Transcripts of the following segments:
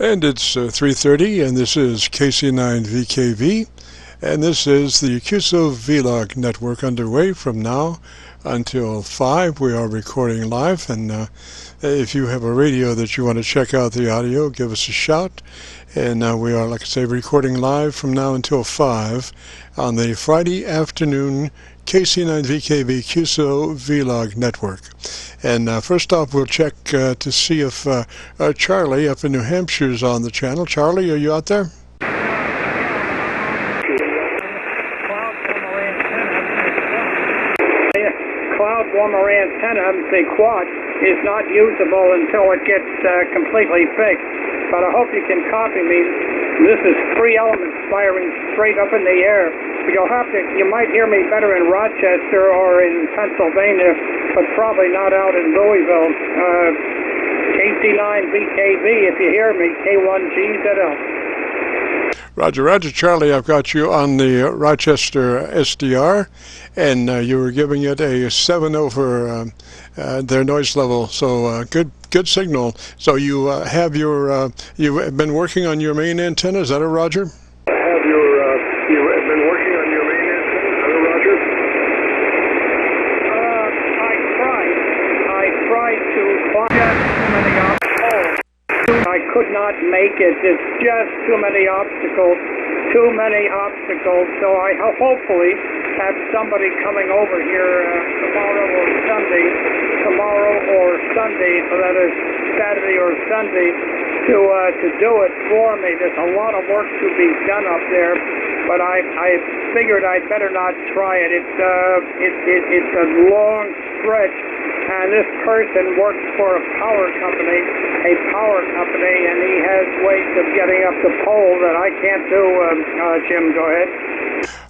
And it's 3:30, and this is KC9VKV, and this is the QSO-VLOG network underway from now until 5. We are recording live, and if you have a radio that you want to check out the audio, give us a shout. And we are, like I say, recording live from now until 5 on the Friday afternoon KC9VKV QSO-VLOG network. And first off, we'll check to see if Charlie up in New Hampshire is on the channel. Charlie, are you out there? Cloud warmer antenna, the quad, is not usable until it gets completely fixed. But I hope you can copy me. This is 3 elements firing straight up in the air. You might hear me better in Rochester or in Pennsylvania, but probably not out in Louisville. KC9VKV, if you hear me, K1GZL. Roger, Roger, Charlie. I've got you on the Rochester SDR, and you were giving it a 7 over their noise level. So good signal. So you have your you've been working on your main antenna. Is that a Roger? I could not make it. It's just too many obstacles. So I hopefully have somebody coming over here tomorrow or Sunday, so that is Saturday or Sunday, to do it for me. There's a lot of work to be done up there, but I figured I'd better not try it. It's a long stretch. And this person works for a power company, and he has ways of getting up the pole that I can't do. Jim, go ahead.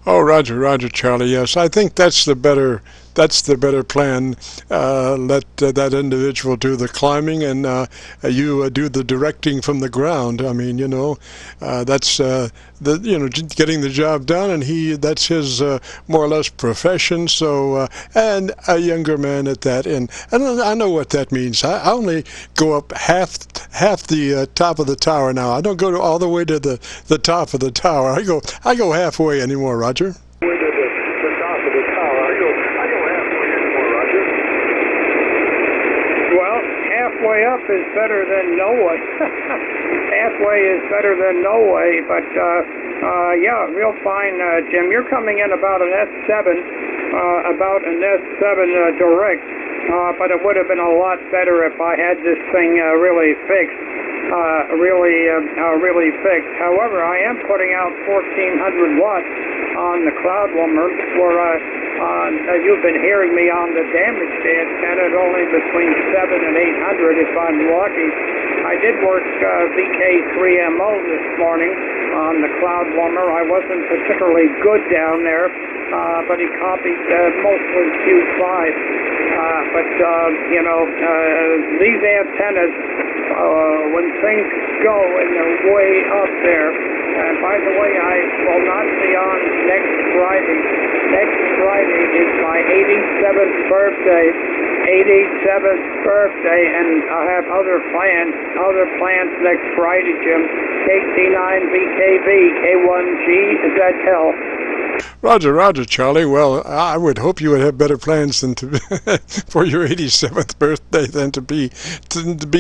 Oh, Roger, Roger, Charlie. Yes, I think that's the better plan. Let that individual do the climbing, and you do the directing from the ground. I mean, that's getting the job done, and that's his more or less profession. So, and a younger man at that, and I know what that means. I only go up half the top of the tower now. I don't go all the way to the top of the tower. I go halfway anymore, Roger. Halfway up is better than no way. Halfway is better than no way, but yeah, real fine, Jim. You're coming in about an S7, direct, but it would have been a lot better if I had this thing really fixed. Really fixed. However, I am putting out 1,400 watts on the cloud warmer, where you've been hearing me on the damaged antenna at only between 700 and 800 if I'm lucky. I did work VK3MO this morning on the cloud warmer. I wasn't particularly good down there, but he copied mostly Q5. These antennas, when things go and they're way up there, and by the way, I will not be on next Friday. Next Friday is my 87th birthday. And I have other plans next Friday, Jim. KC9VKV, K1GZL. Roger, Roger, Charlie. Well, I would hope you would have better plans than for your 87th birthday than to be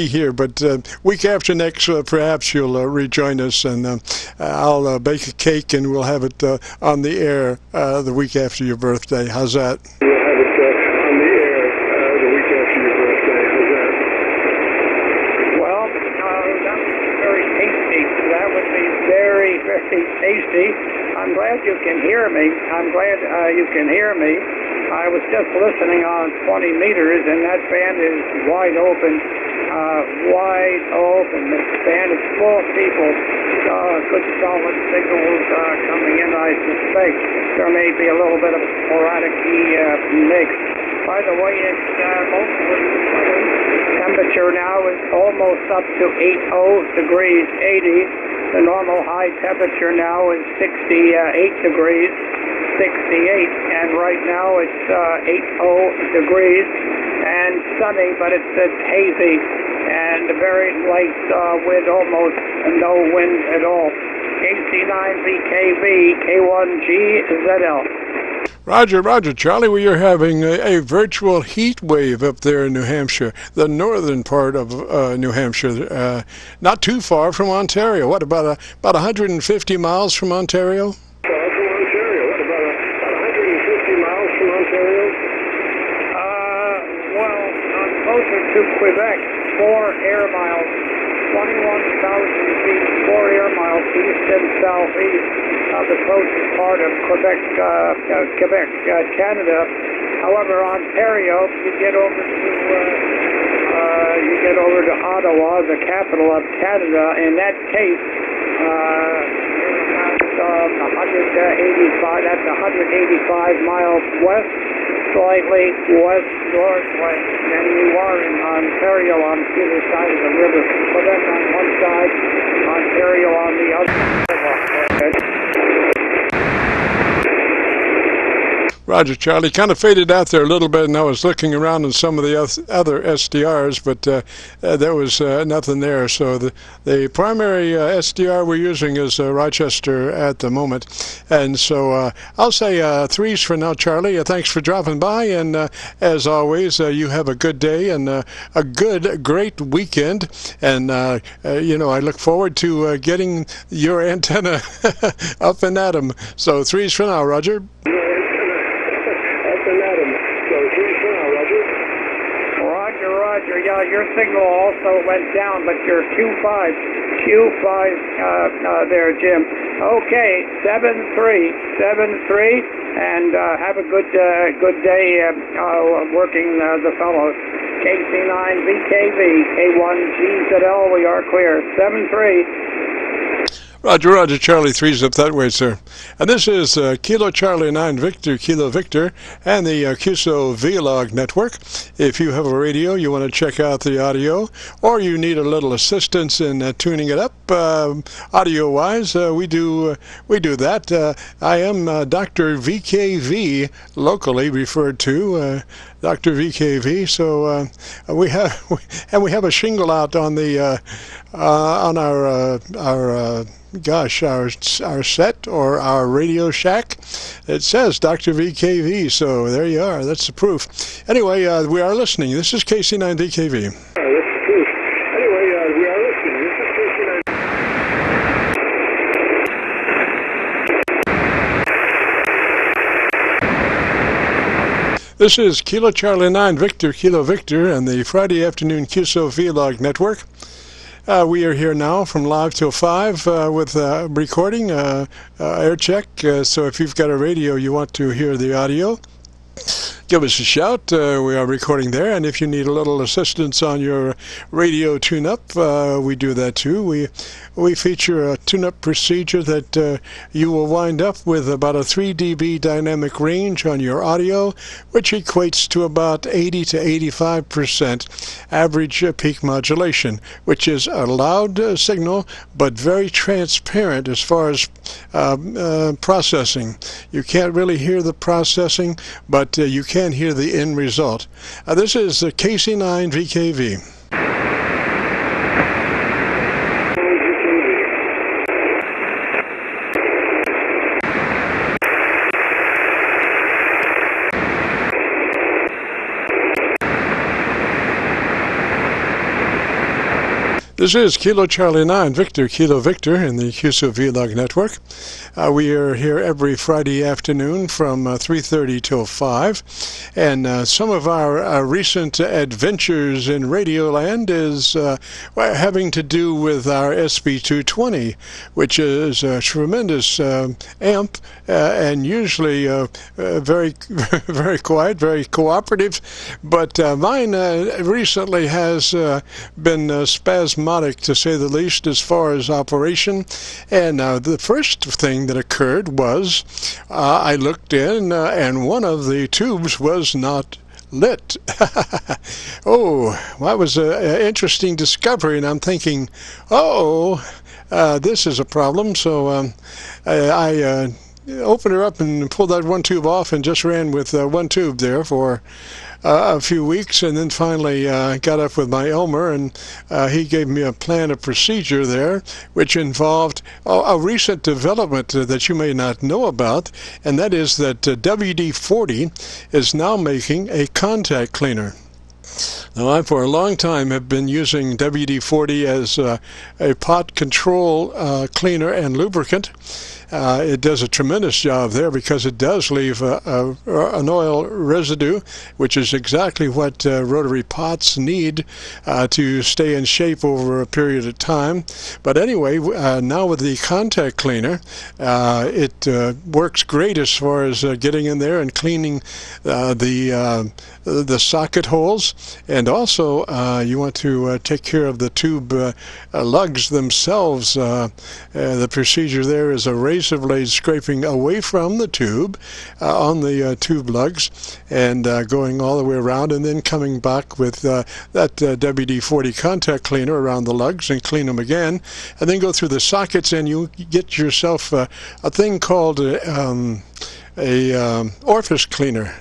here. But week after next, perhaps you'll rejoin us, and I'll bake a cake and we'll have it on the air the week after your birthday. How's that? We'll have it on the air the week after your birthday. How's that? Well, that would be very tasty. That would be very, very tasty. I'm glad you can hear me. I was just listening on 20 meters, and that band is wide open. This band is full of people. Good solid signals coming in, I suspect. There may be a little bit of sporadic mix. By the way, it's mostly sunny. Temperature now is almost up to 80 degrees 80. The normal high temperature now is 68 degrees, 68, and right now it's 80 degrees and sunny, but it's hazy. and very light with almost no wind at all. KC9VKV, K1GZL. Roger, Roger, Charlie. We are having a virtual heat wave up there in New Hampshire, the northern part of New Hampshire, not too far from Ontario. What, about 150 miles from Ontario? From Ontario. What, about 150 miles from Ontario? Well, closer to Quebec, 4 air miles, 21,000 feet, 4 air miles east and southeast of the closest part of Quebec, Canada. However, Ontario, you get over to Ottawa, the capital of Canada. In that case, you're about 185. That's 185 miles west, slightly west northwest, and you are in Ontario on either side of the river. Quebec on one side, Ontario on the other. Roger, Charlie. Kind of faded out there a little bit, and I was looking around on some of the other SDRs, but there was nothing there. So the primary SDR we're using is Rochester at the moment. And so I'll say 3s for now, Charlie. Thanks for dropping by, and as always, you have a good day and a great weekend. And, I look forward to getting your antenna up and at 'em. So 3s for now, Roger. Roger. Yeah, your signal also went down, but your Q5 there, Jim. Okay, 7-3, and have a good day working the fellows. KC9VKV, K1GZL, we are clear. 7-3. Roger, Charlie, 3's up that way, sir. And this is Kilo Charlie 9 Victor, Kilo Victor, and the QSO-VLOG network. If you have a radio, you want to check out the audio, or you need a little assistance in tuning it up, audio-wise, we do that. I am Dr. VKV, locally referred to, Dr. VKV. So we have a shingle out on the on our set or our Radio Shack. It says Dr. VKV, so there you are. That's the proof. Anyway, we are listening. This is KC9VKV. That's the proof. Anyway, we are listening. This is KC9. This is Kilo Charlie 9 Victor, Kilo Victor, and the Friday afternoon QSO-VLOG network. We are here now from live till 5 with recording, AIRCHECK. So if you've got a radio, you want to hear the audio, give us a shout. We are recording there, and if you need a little assistance on your radio tune-up, we do that too. We feature a tune-up procedure that you will wind up with about a 3 dB dynamic range on your audio, which equates to about 80 to 85% average peak modulation, which is a loud signal, but very transparent as far as processing. You can't really hear the processing, but you can hear the end result. This is the KC9VKV. This is Kilo Charlie 9 Victor, Kilo Victor in the QSO-VLOG network. We are here every Friday afternoon from 3:30 till 5. And some of our recent adventures in Radioland is having to do with our SB220, which is a tremendous amp and usually very, very quiet, very cooperative. But mine recently has been spasmodic, to say the least, as far as operation. And the first thing that occurred was I looked in and one of the tubes was not lit. Oh, that was an interesting discovery, and I'm thinking, this is a problem. So I opened her up and pulled that one tube off and just ran with one tube there for a few weeks, and then finally got up with my Elmer, and he gave me a plan of procedure there, which involved a recent development that you may not know about, and that is that WD-40 is now making a contact cleaner. Now, I, for a long time, have been using WD-40 as a pot control cleaner and lubricant. It does a tremendous job there because it does leave an oil residue, which is exactly what rotary pots need to stay in shape over a period of time. But anyway, now with the contact cleaner, it works great as far as getting in there and cleaning the socket holes, and also you want to take care of the tube lugs themselves. The procedure there is a razor blade scraping away from the tube on the tube lugs and going all the way around, and then coming back with that WD-40 contact cleaner around the lugs and clean them again, and then go through the sockets, and you get yourself a thing called an orifice cleaner.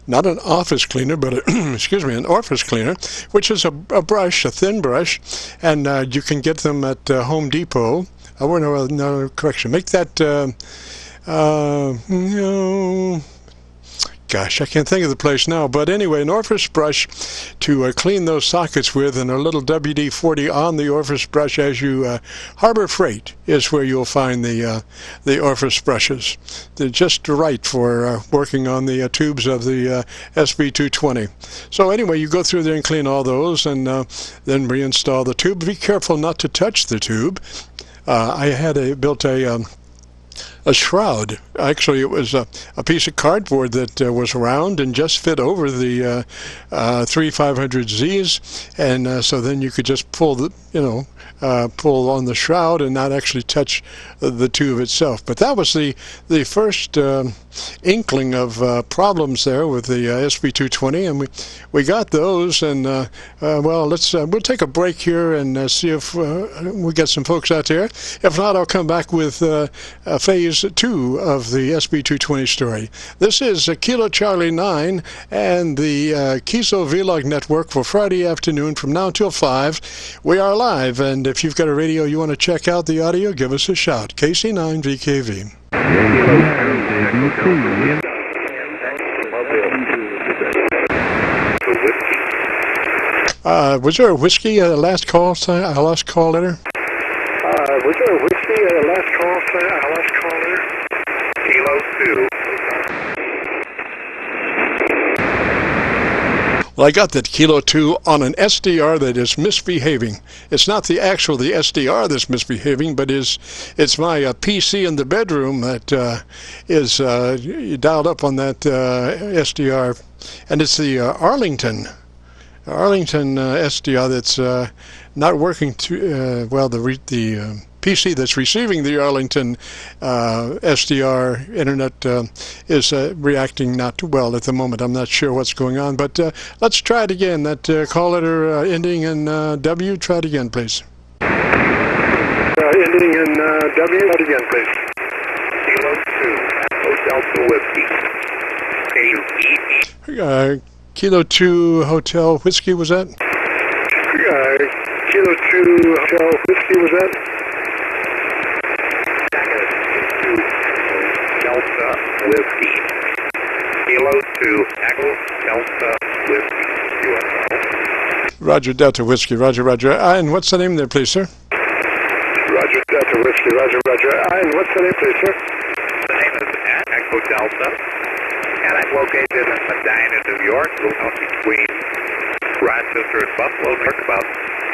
Not an office cleaner, but excuse me, an orifice cleaner, which is a brush, a thin brush, and you can get them at Home Depot. Oh, no, correction. Make that, gosh, I can't think of the place now. But anyway, an orifice brush to clean those sockets with, and a little WD-40 on the orifice brush as you Harbor Freight is where you'll find the orifice brushes. They're just right for working on the tubes of the SB220. So anyway, you go through there and clean all those, and then reinstall the tube. Be careful not to touch the tube. I had built a shroud. Actually, it was a piece of cardboard that was round and just fit over the 3500Zs, and so then you could just pull the, pull on the shroud and not actually touch the tube itself. But that was the first inkling of problems there with the SB220, and we got those. And well, we'll take a break here and see if we get some folks out there. If not, I'll come back with phase 2 of the SB220 story. This is Kilo Charlie 9 and the QSO-VLOG network for Friday afternoon from now till 5. We are live, and if you've got a radio you want to check out the audio, give us a shout. KC9VKV. Was there a whiskey last call letter? Was there a whiskey last call letter? Kilo 2. Well, I got that Kilo 2 on an SDR that is misbehaving. It's not the SDR that's misbehaving, but it's my PC in the bedroom that is dialed up on that SDR, and it's the Arlington SDR that's not working too well. The PC that's receiving the Arlington SDR internet is reacting not too well at the moment. I'm not sure what's going on, but let's try it again. That call letter ending in W, try it again, please. Ending in W, try it again, please. Kilo 2, Hotel Whiskey. Kilo 2 Hotel Whiskey, was that? Kilo 2 Hotel Whiskey, was that? Delta Whiskey. Kilo 2 Echo Delta Whiskey. USO. Roger, Delta Whiskey. Roger, Roger. And what's the name there, please, sir? Roger, Delta Whiskey. Roger, Roger. And what's the name, please, sir? The name is Echo Delta, and I'm located in Medina, New York, between Rochester and Buffalo, New York, about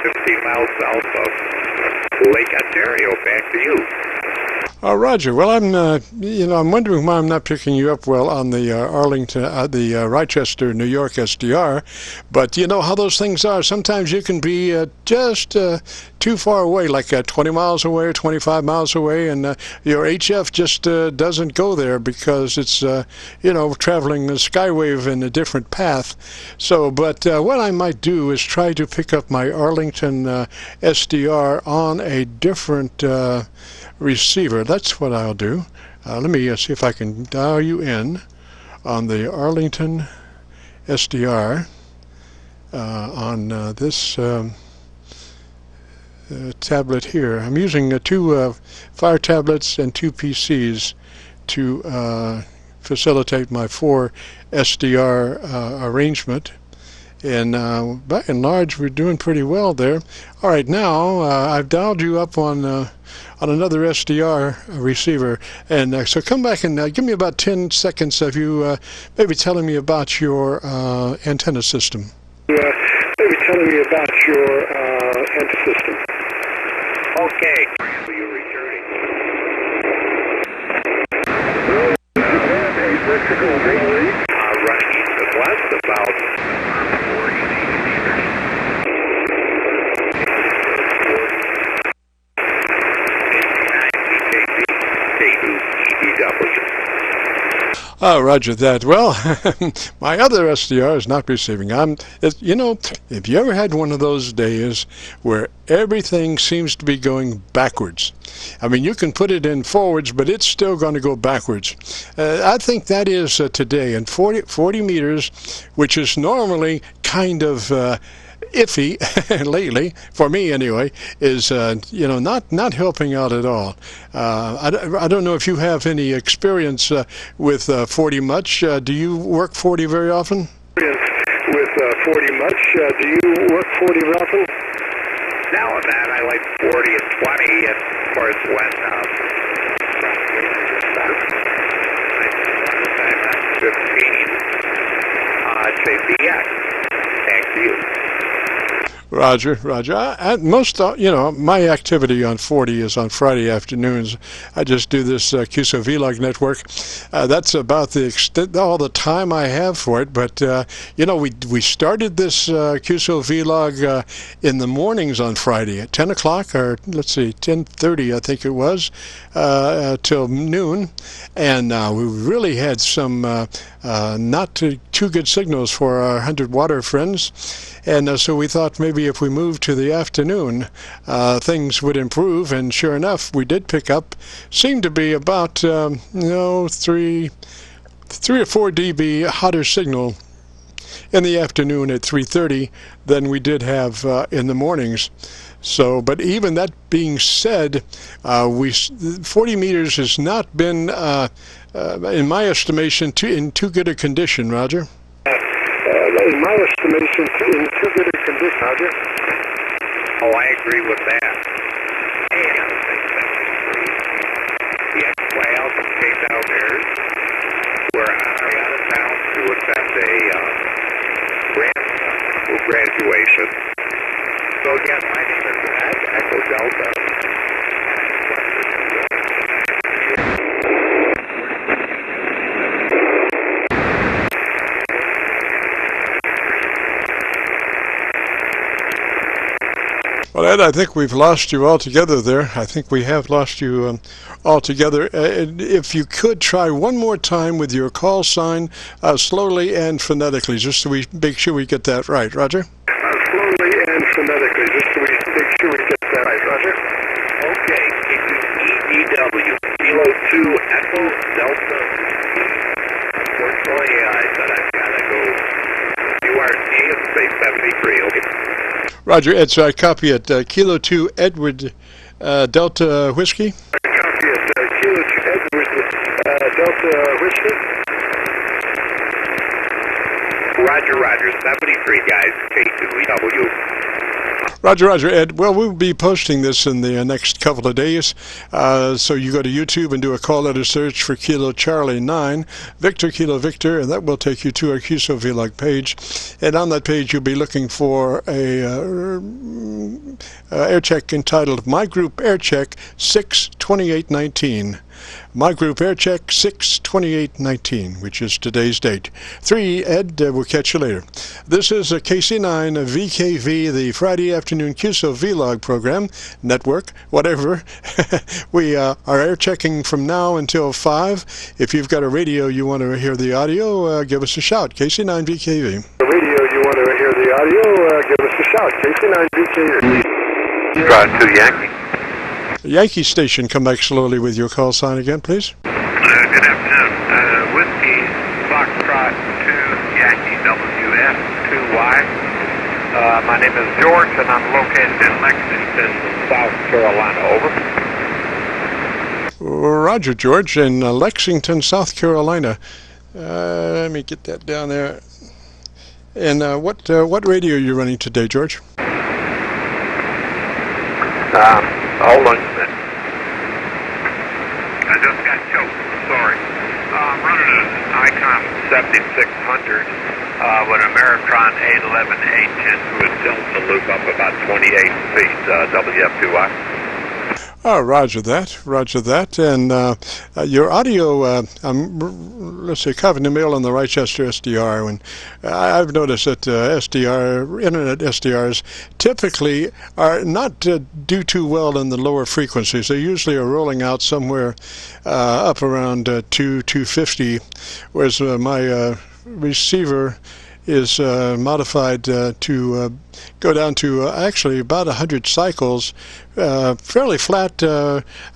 15 miles south of Lake Ontario. Back to you. Roger. Well, I'm wondering why I'm not picking you up well on the Arlington, the Rochester, New York SDR. But you know how those things are. Sometimes you can be just too far away, like 20 miles away or 25 miles away, and your HF just doesn't go there because it's, traveling the skywave in a different path. So, but what I might do is try to pick up my Arlington SDR on a different receiver. That's what I'll do. Let me see if I can dial you in on the Arlington SDR on this tablet here. I'm using two Fire tablets and two PCs to facilitate my 4 SDR arrangement. And by and large, we're doing pretty well there. All right, now I've dialed you up on another SDR receiver, and so come back and give me about 10 seconds of you maybe telling me about your antenna system. Maybe telling me about your antenna system. Okay. You're returning. Running east and west about 40 meters. Oh, roger that. Well, my other SDR is not receiving. You know, if you ever had one of those days where everything seems to be going backwards, I mean, you can put it in forwards, but it's still going to go backwards. I think that is today. And 40 meters, which is normally kind of iffy lately, for me anyway, is you know, not helping out at all. I don't know if you have any experience with 40 much. Do you work 40 very often? With 40 much. Do you work 40 very often? Now and then I like 40 and 20, and of course when I'm 15, I'd say BX. Thanks to you. Roger. Most, you know, my activity on 40 is on Friday afternoons. I just do this QSO-VLOG network. That's about the extent, all the time I have for it. But you know, we started this QSO-VLOG in the mornings on Friday at 10 o'clock, or let's see, 10:30, I think it was, till noon, and we really had some not too good signals for our 100 water friends. And so we thought maybe if we moved to the afternoon, things would improve. And sure enough, we did pick up, seemed to be about, you know, 3 or 4 dB hotter signal in the afternoon at 3:30 than we did have in the mornings. So, but even that being said, 40 meters has not been, in my estimation, in too good a condition, Roger. In my estimation, in too good a condition, Roger. Oh, I agree with that. And the ex-playout from K-Town Bears were on our way out of town to attend a graduation. So again, my name is Ed, Echo Delta. Well, Ed, I think we've lost you altogether there. I think we have lost you altogether. If you could try one more time with your call sign, slowly and phonetically, just so we make sure we get that right. Roger? Slowly and phonetically, just so we make sure we get that right. Roger? Okay, it's EDW, Kilo 2 Echo Delta. Unfortunately, I said I've got to go URC and say 73. Okay. Roger, Ed, so I copy it. Kilo 2 Edward Delta Whiskey. I copy it. Kilo 2 Edward Delta Whiskey. Roger, 73 guys, K2EW. Roger, Ed. Well, we'll be posting this in the next couple of days. So you go to YouTube and do a call letter search for Kilo Charlie 9, Victor Kilo Victor, and that will take you to our QSO-VLOG page. And on that page, you'll be looking for a AIRCHECK entitled My Group AIRCHECK 6/28/19. My Group AIRCHECK 6/28/19, which is today's date. 3, Ed, we'll catch you later. This is a KC9VKV, the Friday afternoon QSO-VLOG program, network, whatever. We are air checking from now until 5. If you've got a radio you want to hear the audio, give us a shout. KC9VKV. The radio you want to hear the audio, give us a shout. KC9VKV. Drive to Yankee. Yankee Station, come back slowly with your call sign again, please. Good afternoon. Whiskey Foxtrot 2 Yankee W. My name is George, and I'm located in Lexington, South Carolina. Over. Roger, George, in Lexington, South Carolina. Let me get that down there. And what radio are you running today, George? Hold on a minute. I just got choked. Sorry. I'm running an Icon 7600 with an Ameritron 811 A10 through a Delta loop up about 28 feet, WF2I. Oh, roger that, and your audio, let's say, Covenant Mail on the Rochester SDR, and I've noticed that internet SDRs typically are not do too well in the lower frequencies. They usually are rolling out somewhere up around 250, whereas my receiver is modified to go down to actually about 100 cycles, fairly flat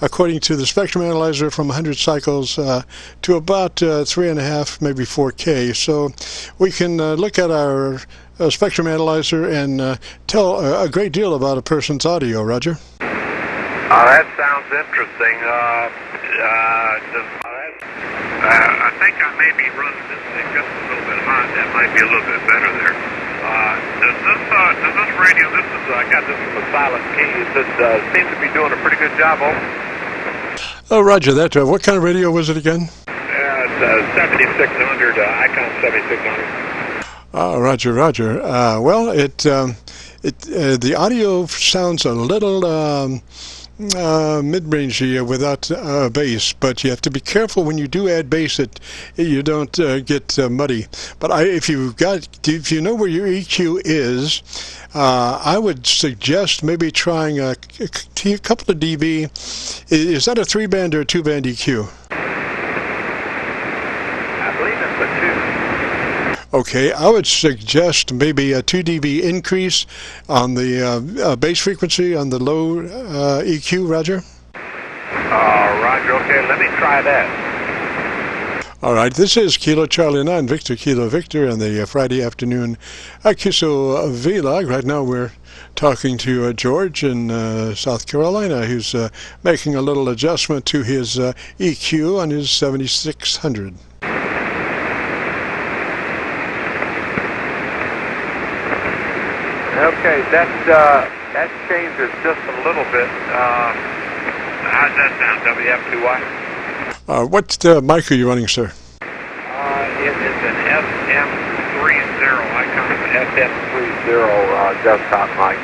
according to the spectrum analyzer, from 100 cycles to about 3.5, maybe 4K. So we can look at our spectrum analyzer and tell a great deal about a person's audio, Roger. That sounds interesting. I think I may be running this thing just a little bit hot. That might be a little bit better there. Does this radio, I got this from a silent key, seems to be doing a pretty good job over? Oh, roger that. What kind of radio was it again? It's 7600, Icon 7600. Oh, roger. Well, the audio sounds a little mid-rangey without bass, but you have to be careful when you do add bass that you don't get muddy. But if you know where your EQ is, I would suggest maybe trying a couple of dB. Is that a 3-band or a 2-band EQ? I believe it's a 2. Okay, I would suggest maybe a 2 dB increase on the bass frequency on the low EQ, Roger? Roger, okay, let me try that. All right, this is Kilo Charlie 9, Victor Kilo Victor, and the Friday afternoon QSO-VLOG. Right now we're talking to George in South Carolina, who's making a little adjustment to his EQ on his 7600. Okay, that changes just a little bit. How's that sound, WF2I? What mic are you running, sir? It is an SM30, Icon SM30 desktop mic.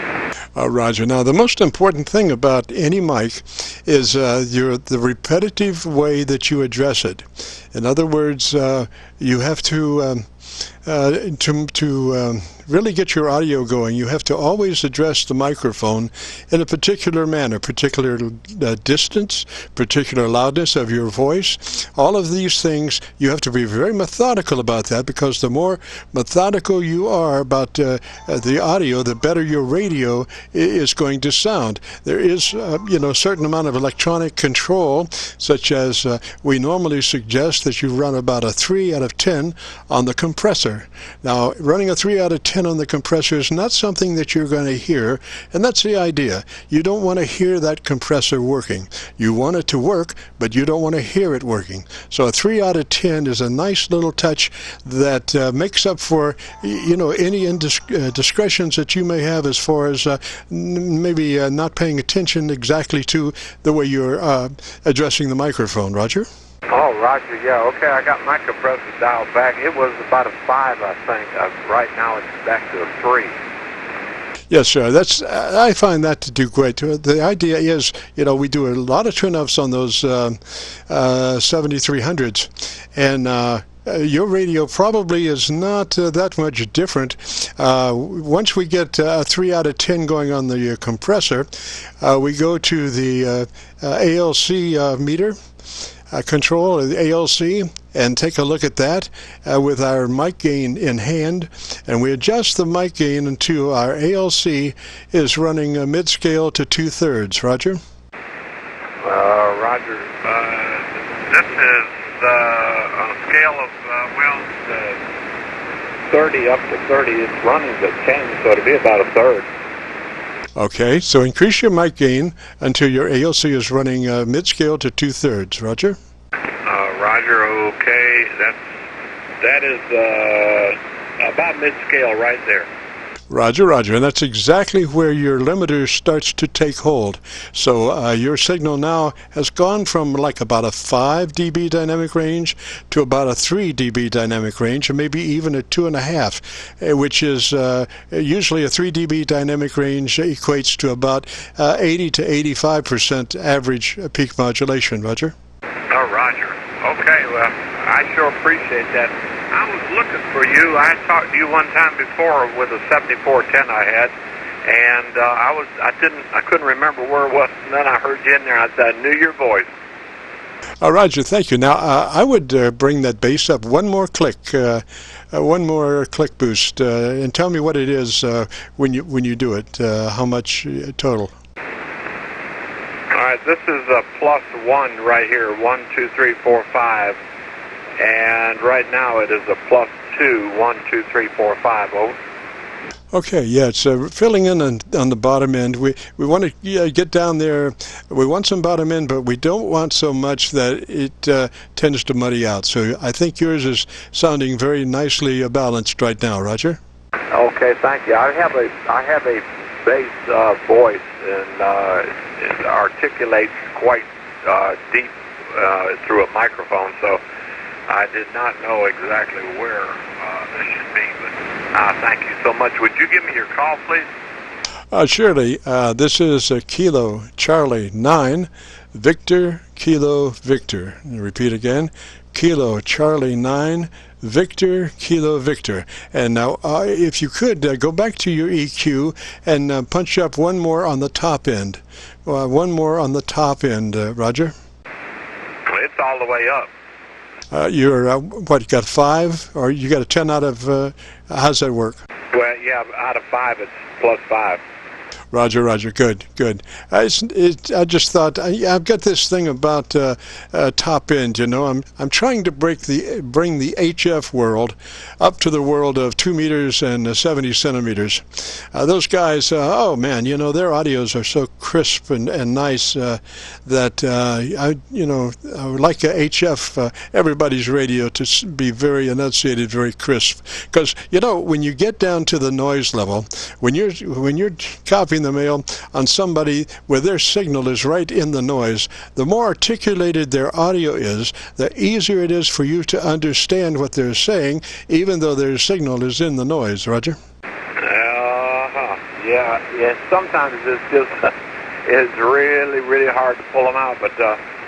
Roger. Now, the most important thing about any mic is the repetitive way that you address it. In other words, you have to really get your audio going, you have to always address the microphone in a particular manner, particular distance, particular loudness of your voice. All of these things, you have to be very methodical about that, because the more methodical you are about the audio, the better your radio is going to sound. There is, a certain amount of electronic control, such as we normally suggest that you run about a 3 out of 10 on the compressor. Now, running a 3 out of 10 on the compressor is not something that you're going to hear, and that's the idea. You don't want to hear that compressor working. You want it to work, but you don't want to hear it working. So a 3 out of 10 is a nice little touch that makes up for, any indiscretions that you may have as far as maybe not paying attention exactly to the way you're addressing the microphone. Roger? Oh, Roger, yeah, okay, I got my compressor dialed back. It was about a 5, I think. Right now it's back to a 3. Yes, sir. I find that to do great. The idea is, we do a lot of tune-ups on those 7300s, and your radio probably is not that much different. Once we get a 3 out of 10 going on the compressor, we go to the ALC meter control, the ALC, and take a look at that with our mic gain in hand, and we adjust the mic gain until our ALC is running mid-scale to 2/3. Roger? Roger. This is on a scale of, 30 up to 30. It's running to 10, so it'll be about a third. Okay, so increase your mic gain until your ALC is running mid-scale to 2/3. Roger? Roger, okay. That is about mid-scale right there. Roger, Roger, and that's exactly where your limiter starts to take hold. So your signal now has gone from like about a 5 dB dynamic range to about a 3 dB dynamic range, and maybe even a 2.5, which is usually a 3 dB dynamic range equates to about 80 to 85% average peak modulation. Roger? Oh, Roger. Okay, well, I sure appreciate that. I was looking for you. I talked to you one time before with a 7410 I had, and I couldn't remember where it was. And then I heard you in there. I knew your voice. Roger, thank you. Now I would bring that bass up one more click boost, and tell me what it is when you do it. How much total? All right, this is a +1 right here. 1, 2, 3, 4, 5. And right now it is a +2, 1, 2, 3, 4, 5. Over. Okay, yeah, it's filling in on the bottom end. We want to get down there. We want some bottom end, but we don't want so much that it tends to muddy out. So I think yours is sounding very nicely balanced right now, Roger. Okay, thank you. I have a bass voice, and it articulates quite deep through a microphone. So I did not know exactly where this should be, but thank you so much. Would you give me your call, please? Surely. This is Kilo Charlie 9, Victor Kilo Victor. Repeat again. Kilo Charlie 9, Victor Kilo Victor. And now, if you could, go back to your EQ and punch up one more on the top end. One more on the top end, Roger. It's all the way up. You're, what, you got 5? Or you got a 10 out of, how's that work? Well, yeah, out of 5, it's +5. Roger, Roger, good. I just thought I've got this thing about top end. You know, I'm trying to bring the HF world up to the world of 2 meters and 70 centimeters. Those guys, oh man, you know, their audios are so crisp and nice that I would like a HF everybody's radio to be very enunciated, very crisp. Because you know, when you get down to the noise level, when you're copying the mail on somebody where their signal is right in the noise, the more articulated their audio is, the easier it is for you to understand what they're saying, even though their signal is in the noise. Roger? Yeah. Sometimes it's just it's really, really hard to pull them out. But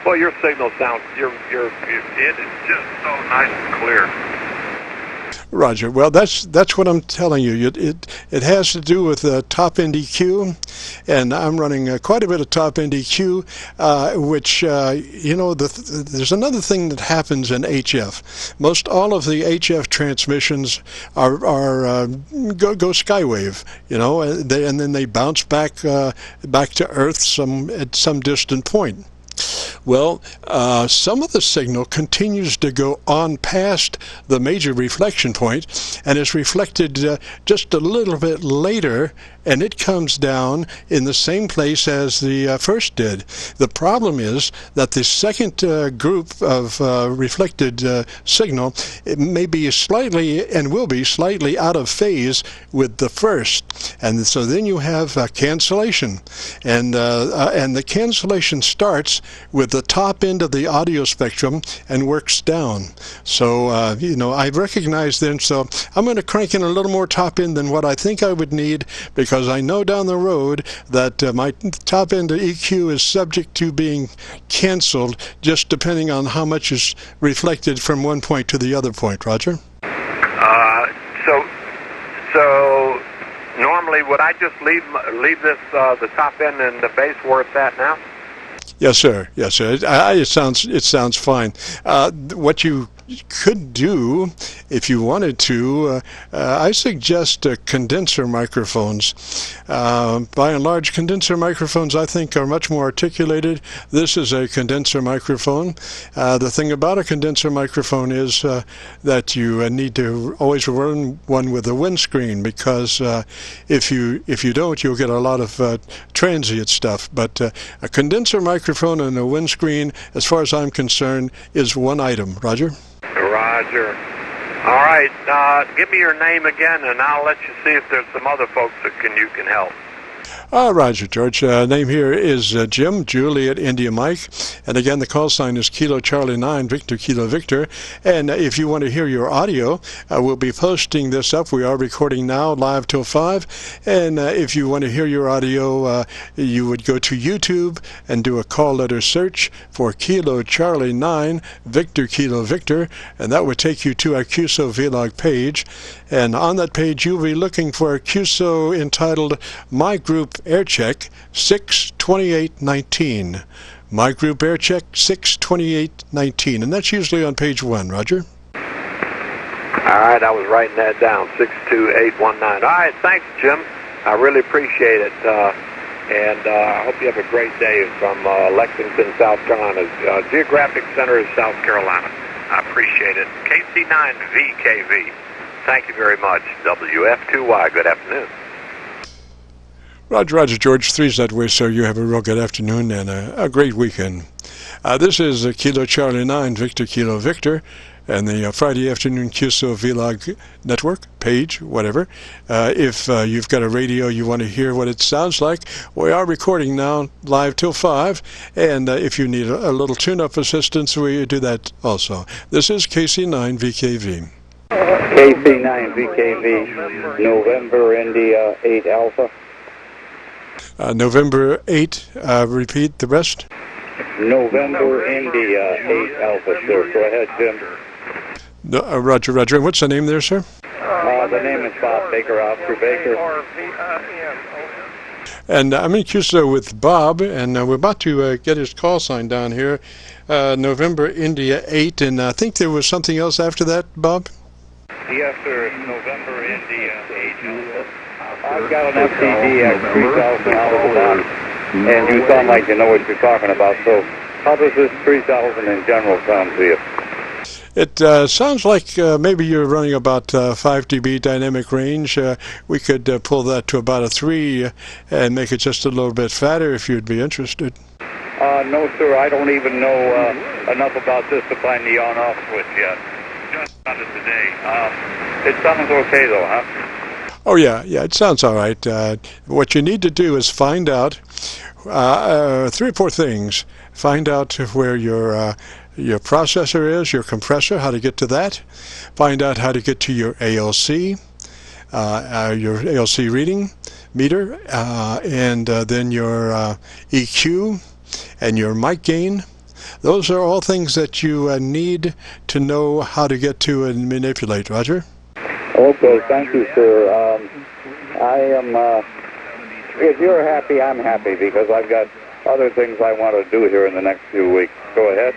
well, your signal sounds it is just so nice and clear. Roger. Well, that's what I'm telling you. It has to do with top end EQ, and I'm running quite a bit of top end EQ, which you know, there's another thing that happens in HF. Most all of the HF transmissions are go skywave, you know, and then they bounce back to Earth at some distant point. Well, some of the signal continues to go on past the major reflection point and is reflected just a little bit later, and it comes down in the same place as the first did. The problem is that the second group of reflected signal, it may be slightly and will be slightly out of phase with the first, and so then you have cancellation, and the cancellation starts with the top end of the audio spectrum and works down. So you know, I recognize then, so I'm going to crank in a little more top end than what I think I would need, because I know down the road that my top end EQ is subject to being canceled, just depending on how much is reflected from one point to the other point. Roger? So normally would I just leave this the top end and the bass where it's at now? Yes, sir. Yes, sir. It sounds fine. What you could do, if you wanted to, I suggest condenser microphones. By and large, condenser microphones, I think, are much more articulated. This is a condenser microphone. The thing about a condenser microphone is that you need to always run one with a windscreen, because if you don't, you'll get a lot of transient stuff. But a condenser microphone and a windscreen, as far as I'm concerned, is one item. Roger? Roger. All right, give me your name again, and I'll let you see if there's some other folks that you can help. Roger, George. Name here is Jim, Juliet, India, Mike. And again, the call sign is Kilo Charlie 9, Victor, Kilo, Victor. And if you want to hear your audio, we'll be posting this up. We are recording now, live till 5. And if you want to hear your audio, you would go to YouTube and do a call letter search for Kilo Charlie 9, Victor, Kilo, Victor. And that would take you to our QSO-VLOG page. And on that page, you'll be looking for a QSO entitled My Group AIRCHECK 62819. My Group AIRCHECK 62819. And that's usually on page 1. Roger? All right, I was writing that down, 62819. All right, thanks, Jim. I really appreciate it. And I hope you have a great day from Lexington, South Carolina. Geographic Center of South Carolina. I appreciate it. KC9VKV. Thank you very much. WF2Y. Good afternoon. Roger, George. 3's that way, so you have a real good afternoon and a great weekend. This is Kilo Charlie 9, Victor, Kilo, Victor, and the Friday afternoon QSO-VLOG network, page, whatever. If you've got a radio, you want to hear what it sounds like, we are recording now live till 5, and if you need a little tune-up assistance, we do that also. This is KC9VKV. KC9VKV, November, India, 8 Alpha. November 8, repeat the rest. November, India, 8 Alpha, sir. Go ahead, Jim. No, Roger. And what's the name there, sir? The name is Bob Baker, Oscar Baker. And I'm in QSO with Bob, and we're about to get his call sign down here. November, India, 8, and I think there was something else after that, Bob? Yes, sir. November, India, 8 Alpha. I've got an FTD at 3,000 out of the box, and you sound like you know what you're talking about. So how does this 3,000 in general sound to you? It sounds like maybe you're running about 5 dB dynamic range. We could pull that to about a 3 and make it just a little bit fatter if you'd be interested. No, sir. I don't even know enough about this to find the on-off switch yet. Just found it today. It sounds okay, though, huh? Oh, yeah, it sounds all right. What you need to do is find out 3 or 4 things. Find out where your processor is, your compressor, how to get to that. Find out how to get to your ALC, your ALC reading meter, and then your EQ and your mic gain. Those are all things that you need to know how to get to and manipulate. Roger? Okay, thank you, sir. I am, if you're happy, I'm happy, because I've got other things I want to do here in the next few weeks. Go ahead.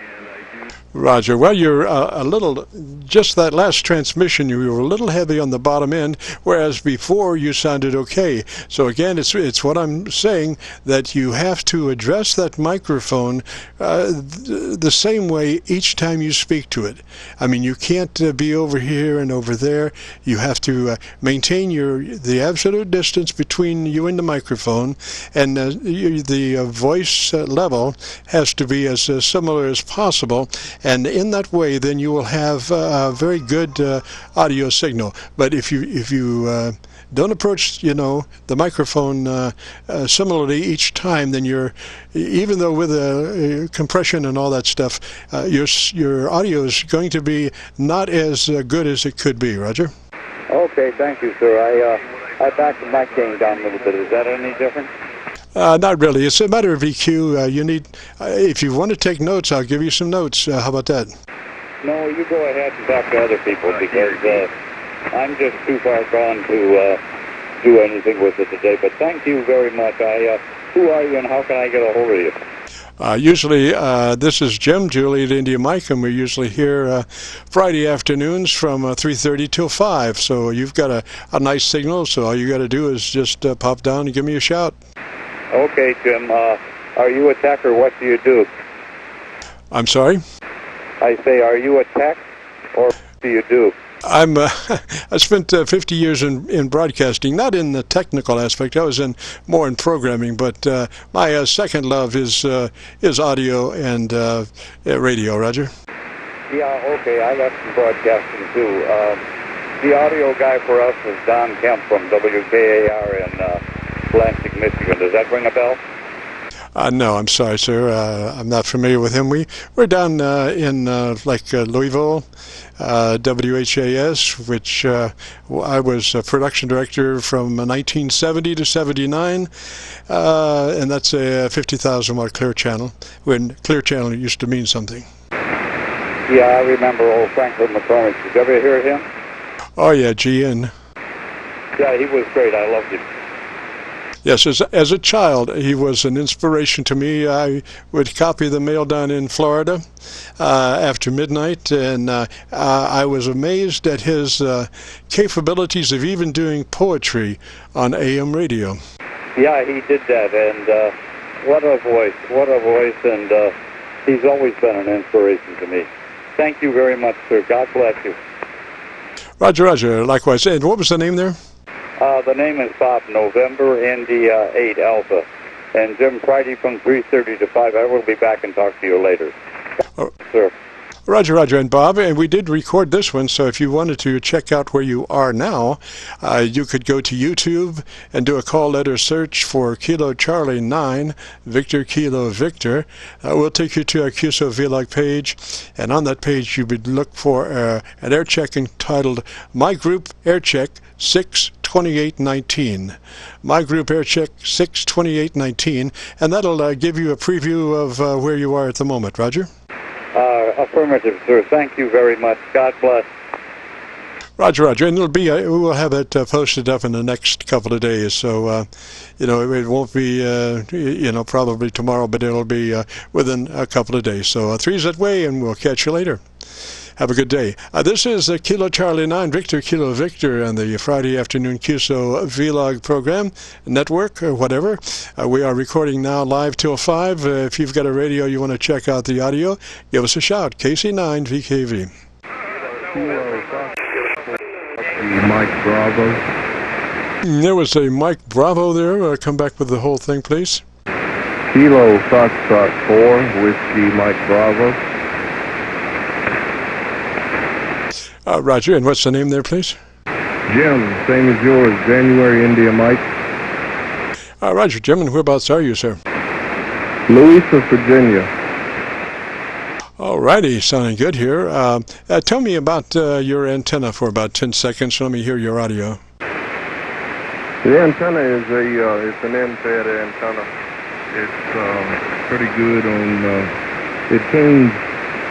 Roger. Well, you're a little, just that last transmission, you were a little heavy on the bottom end, whereas before you sounded okay. So again, it's what I'm saying, that you have to address that microphone the same way each time you speak to it. I mean, you can't be over here and over there. You have to maintain the absolute distance between you and the microphone, and the voice level has to be as similar as possible. And in that way, then you will have a very good audio signal. But if you don't approach, the microphone similarly each time, then even though with compression and all that stuff, your audio is going to be not as good as it could be. Roger? Okay, thank you, sir. I backed the mic gain down a little bit. Is that any different? Not really. It's a matter of EQ. You need, if you want to take notes, I'll give you some notes. How about that? No, you go ahead and talk to other people, because I'm just too far gone to do anything with it today. But thank you very much. Who are you and how can I get a hold of you? Usually, this is Jim, Juliet India Mike, and we're usually here Friday afternoons from 3:30 till 5. So you've got a nice signal, so all you got to do is just pop down and give me a shout. Okay, Jim. Are you a tech or what do you do? I'm sorry? I say, are you a tech or what do you do? I spent 50 years in broadcasting, not in the technical aspect. I was more in programming, but my second love is audio and radio. Roger. Yeah, okay. I got some broadcasting too. The audio guy for us was Don Kemp from WKAR in Lansing, Michigan. Does that ring a bell? No, I'm sorry, sir. I'm not familiar with him. We're down in Louisville, WHAS, which I was a production director from 1970 to 79, and that's a 50,000 watt clear channel, when clear channel used to mean something. Yeah, I remember old Franklin McCormick. Did you ever hear him? Oh, yeah, GN. Yeah, he was great. I loved him. Yes, as a child, he was an inspiration to me. I would copy the mail down in Florida after midnight, and I was amazed at his capabilities of even doing poetry on AM radio. Yeah, he did that, and what a voice, and he's always been an inspiration to me. Thank you very much, sir. God bless you. Roger, Roger. Likewise. And what was the name there? The name is Bob, November, India, 8, Alpha. And Jim, Friday from 3:30 to 5. I will be back and talk to you later. Sir. Roger, Roger. And Bob, and we did record this one, so if you wanted to check out where you are now, you could go to YouTube and do a call letter search for Kilo Charlie 9, Victor Kilo Victor. We'll take you to our QSO-VLOG page, and on that page you would look for an air check entitled My Group Air Check 62819. My Group Air Check 62819, and that'll give you a preview of where you are at the moment. Roger? Affirmative, sir. Thank you very much. God bless. Roger, Roger. And we will have it posted up in the next couple of days. So, it won't be, probably tomorrow, but it'll be within a couple of days. So, three's that way, and we'll catch you later. Have a good day. This is Kilo Charlie 9, Victor Kilo Victor, on the Friday afternoon QSO-VLOG program, network, or whatever. We are recording now live till 5. If you've got a radio you want to check out the audio, give us a shout. KC9VKV. Mike Bravo. There was a Mike Bravo there. Come back with the whole thing, please. Kilo Foxtrot 4, Whiskey Mike Bravo. Roger, and what's the name there, please? Jim, same as yours, January India Mike. Roger, Jim, and whereabouts are you, sir? Louisa, Virginia. All righty, sounding good here. Tell me about your antenna for about 10 seconds. Let me hear your audio. The antenna is it's an end-fed antenna. It's pretty good on, it tunes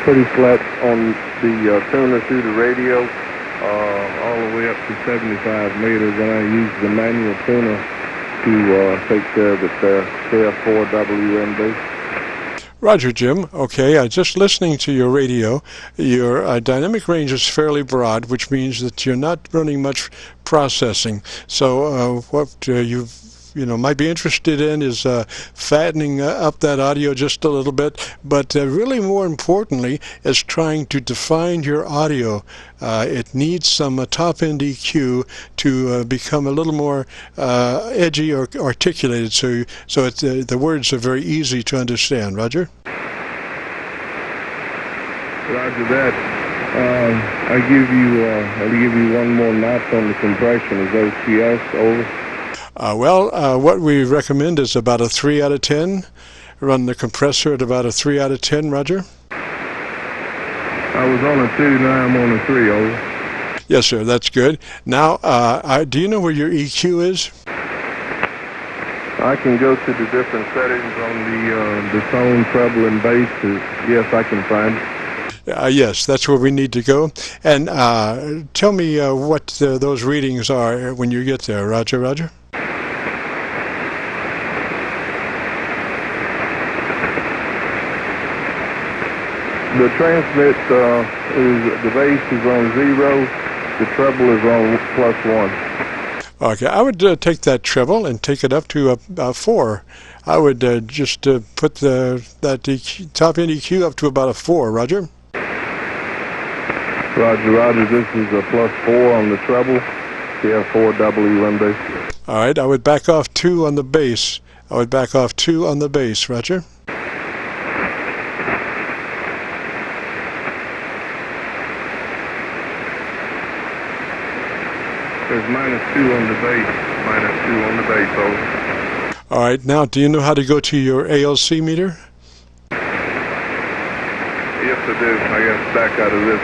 pretty flat on the tuner through the radio, all the way up to 75 meters, and I use the manual tuner to take care of it there, KF4WMB. Roger, Jim. Okay, just listening to your radio, your dynamic range is fairly broad, which means that you're not running much processing. So what you might be interested in is fattening up that audio just a little bit, but really more importantly is trying to define your audio. It needs some top-end EQ to become a little more edgy or articulated, so the words are very easy to understand. Roger? Roger that. I'll give you one more notch on the compression. Is OCS over? What we recommend is about a 3 out of 10. Run the compressor at about a 3 out of 10, Roger. I was on a 2, now I'm on a 3, over. Yes, sir, that's good. Now, do you know where your EQ is? I can go to the different settings on the tone, treble, and bass. Yes, I can find it. Yes, that's where we need to go. And tell me what those readings are when you get there, Roger, Roger. The transmit is, the bass is on 0, the treble is on +1. Okay, I would take that treble and take it up to a 4. I would just put that top end EQ up to about a 4, Roger? Roger, Roger, this is a +4 on the treble. We have 4 WRACKING bass. All right, I would back off 2 on the bass. I would back off 2 on the bass, Roger? There's -2 on the bass, -2 on the bass, over. All right, now do you know how to go to your ALC meter? Yes, I do. I got to back out of this.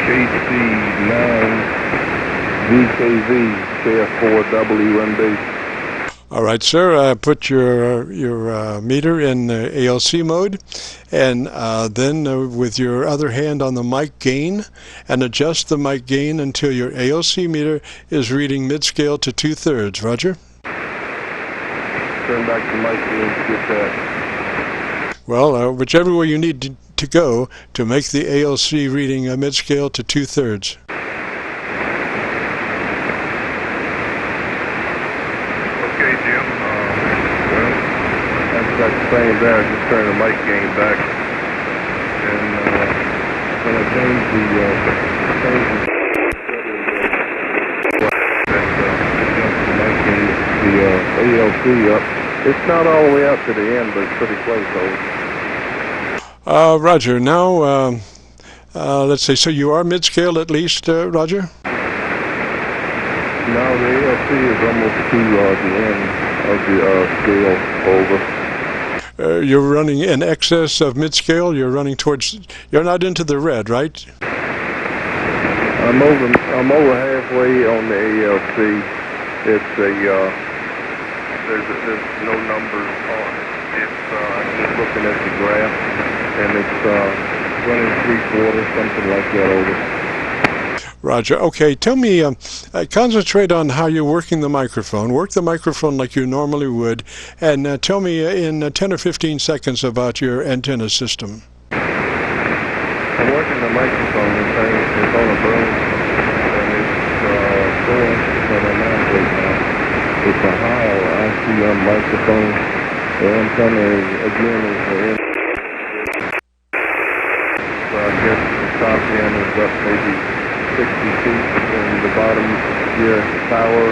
KC9VKV, KF4 WRACKING. All right, sir. Put your meter in ALC mode, and then with your other hand on the mic gain, and adjust the mic gain until your ALC meter is reading mid-scale to 2/3. Roger. Turn back the mic gain to get that. Well, whichever way you need to go to make the ALC reading mid-scale to 2/3. Okay, Jim. Well, that's like the same there. Just turn the mic gain back, and when I change the ALC up. It's not all the way up to the end, but it's pretty close, though. Roger. Now, let's see. So you are mid-scale at least, Roger? No, the ALC is almost to the end of the scale, over. You're running in excess of mid-scale. You're running towards. You're not into the red, right? I'm over halfway on the ALC. It's a there's no numbers on it. It's I'm just looking at the graph, and it's running 3/4, something like that, over. Roger. Okay, tell me, concentrate on how you're working the microphone. Work the microphone like you normally would, and tell me in 10 or 15 seconds about your antenna system. I'm working the microphone, it's on a broom, and it's 4 inches on a mount right now. It's a high ICM microphone. The antenna is, again, is so I guess the top end is up maybe 60 feet, and the bottom here tower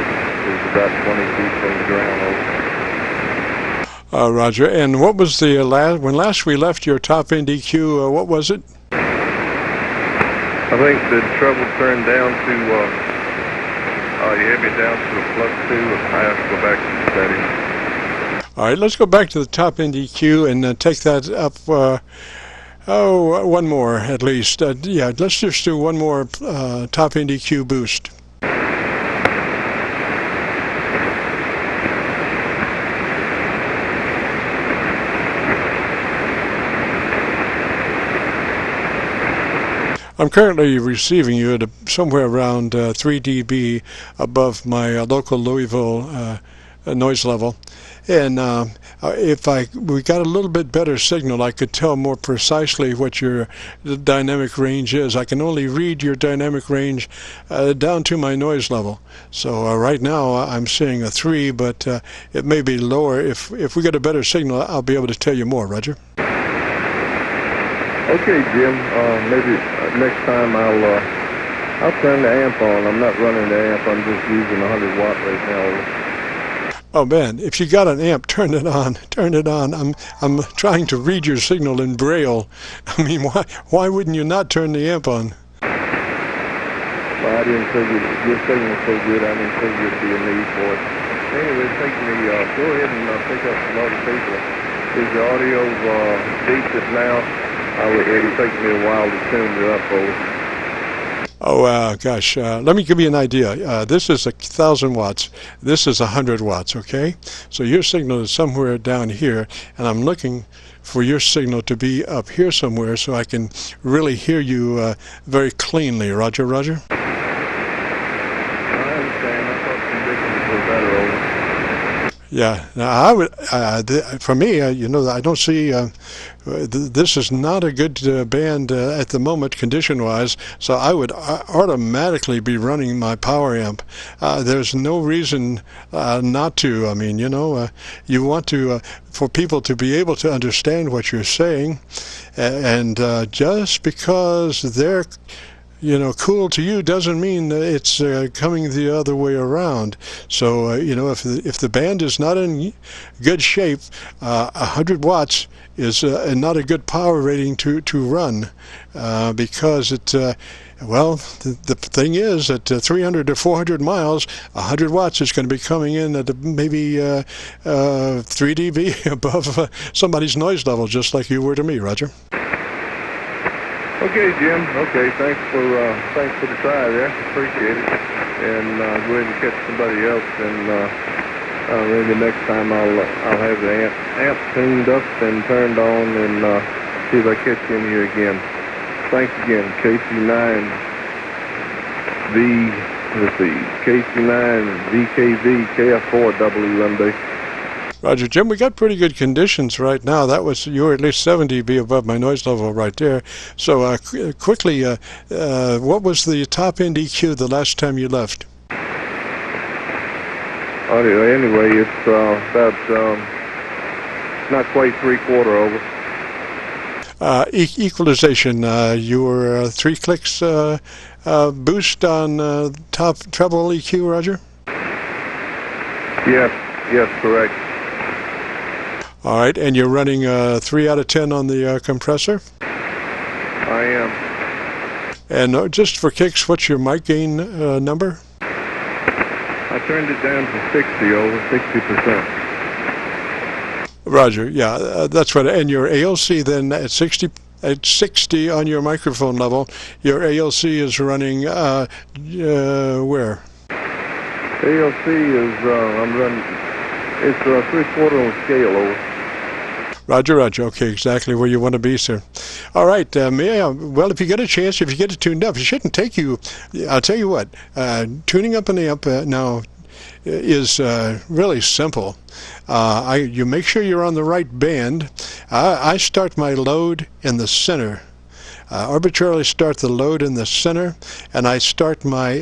is about 20 feet from the ground. Roger. And what was the when last we left your top end EQ? What was it? I think the treble turned down to. You had me down to a +2. I have to go back to the settings. All right. Let's go back to the top end EQ and take that up. One more at least. Yeah, let's just do one more top end EQ boost. I'm currently receiving you at somewhere around 3 dB above my local Louisville noise level. And if we got a little bit better signal, I could tell more precisely what your dynamic range is. I can only read your dynamic range down to my noise level. So right now I'm seeing a 3, but it may be lower. If we get a better signal, I'll be able to tell you more, Roger. Okay, Jim. Maybe next time I'll turn the amp on. I'm not running the amp. I'm just using 100 watt right now. Oh man, if you got an amp, turn it on. Turn it on. I'm trying to read your signal in Braille. I mean, why wouldn't you not turn the amp on? Well, I didn't figure your signal's so good. I didn't figure it'd be a need for it. Anyway, go ahead and pick up some other people. Is the audio decent now? It'll take me a while to tune it up, over. Oh, gosh, let me give you an idea. This is 1,000 watts. This is 100 watts, okay? So your signal is somewhere down here, and I'm looking for your signal to be up here somewhere so I can really hear you very cleanly. Roger, Roger? I understand. I thought Yeah, now I would. For me, I don't see. This is not a good band at the moment, condition-wise. So I would automatically be running my power amp. There's no reason not to. I mean, you want to for people to be able to understand what you're saying, and just because they're cool to you doesn't mean it's coming the other way around. So, if the band is not in good shape, 100 watts is not a good power rating to run, because it, the thing is at 300 to 400 miles, 100 watts is going to be coming in at maybe 3 dB above somebody's noise level, just like you were to me, Roger. Okay, Jim. Okay, thanks for the try there. Appreciate it. And go ahead and catch somebody else. And maybe next time I'll have the amp tuned up and turned on and see if I catch you in here again. Thanks again, KC9VKV KF4 WMD. Roger, Jim, we got pretty good conditions right now. You were at least 7 dB above my noise level right there. So quickly, what was the top end EQ the last time you left? Anyway, it's about not quite 3/4 over. Equalization, you were 3 clicks boost on top treble EQ, Roger? Yes, correct. All right, and you're running 3 out of 10 on the compressor? I am. And just for kicks, what's your mic gain number? I turned it down to 60, over 60%. Roger, yeah, that's what. And your ALC then at 60 on your microphone level, your ALC is running where? ALC is I'm running. It's 3/4 on scale, over. Roger. Okay, exactly where you want to be, sir. All right, well, if you get a chance, if you get it tuned up, it shouldn't take you. I'll tell you what, tuning up an amp now is really simple. You make sure you're on the right band. I start my load in the center. Arbitrarily start the load in the center, and I start my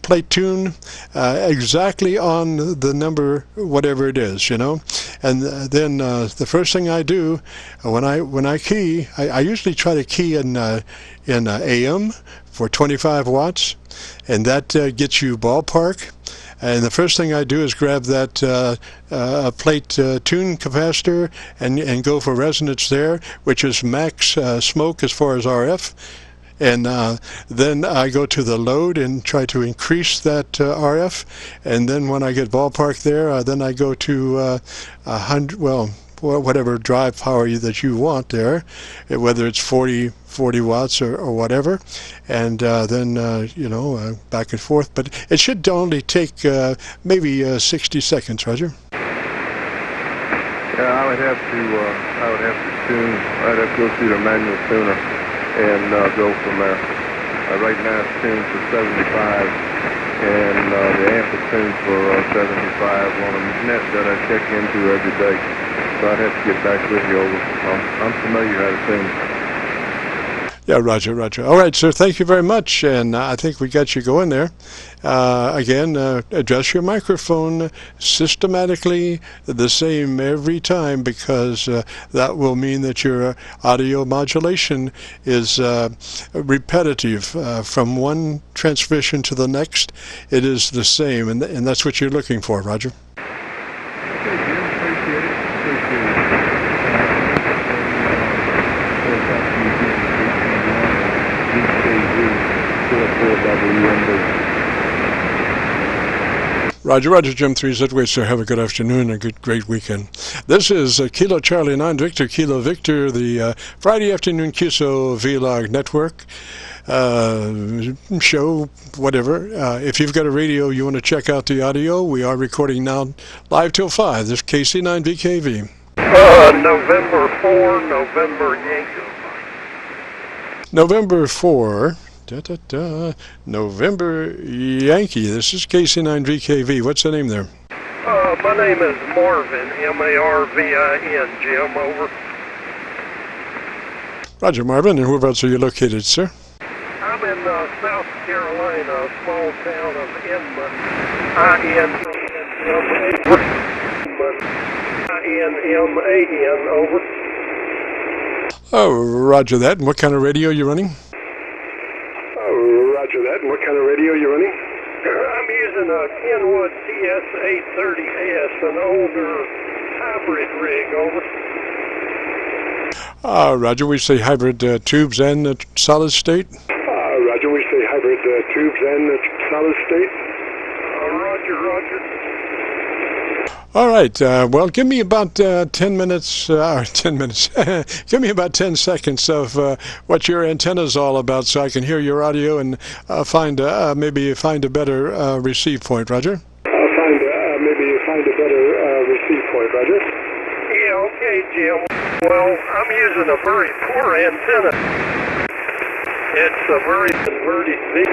play tune exactly on the number, whatever it is, and then the first thing I do when I key, I usually try to key in AM for 25 watts, and that gets you ballpark. And the first thing I do is grab that plate tune capacitor and go for resonance there, which is max smoke as far as RF. And then I go to the load and try to increase that RF. And then when I get ballpark there, then I go to 100, whatever drive power that you want there, whether it's 40 watts or whatever. And then, back and forth. But it should only take maybe 60 seconds, Roger. Yeah, I would have to tune. I'd have to go through the manual tuner and go from there. Right now it's tuned for 75, and the amp is tuned for 75 on a net that I check into every day. So I'd have to get back with you over. I'm familiar how to tune. Yeah, Roger. All right, sir, thank you very much, and I think we got you going there. Again, adjust your microphone systematically the same every time, because that will mean that your audio modulation is repetitive. From one transmission to the next, it is the same, and that's what you're looking for, Roger. Roger, Jim 3Z, sir. Have a good afternoon and a great weekend. This is Kilo Charlie 9 Victor, Kilo Victor, the Friday afternoon QSO-VLOG network show, whatever. If you've got a radio, you want to check out the audio, we are recording now live till 5. This is KC9VKV. November 4, November Yankee. November 4. November Yankee. This is KC9VKV. What's the name there? My name is Marvin, M-A-R-V-I-N, Jim, over. Roger, Marvin. And whereabouts are you located, sir? I'm in South Carolina, a small town of Inman, I-N-M-A-N, over. Oh, roger that. And what kind of radio are you running? Oh, roger that. And what kind of radio are you running? I'm using a Kenwood TS-830S, an older hybrid rig, over. Roger, we say hybrid tubes and solid state? Roger, we say hybrid tubes and solid state. Roger, roger. All right. Well, give me about 10 minutes. 10 minutes. Give me about 10 seconds of what your antenna's all about, so I can hear your audio and maybe find a better receive point. Roger. Maybe find a better receive point. Roger. Yeah. Okay, Jim. Well, I'm using a very poor antenna. It's a very inverted feed.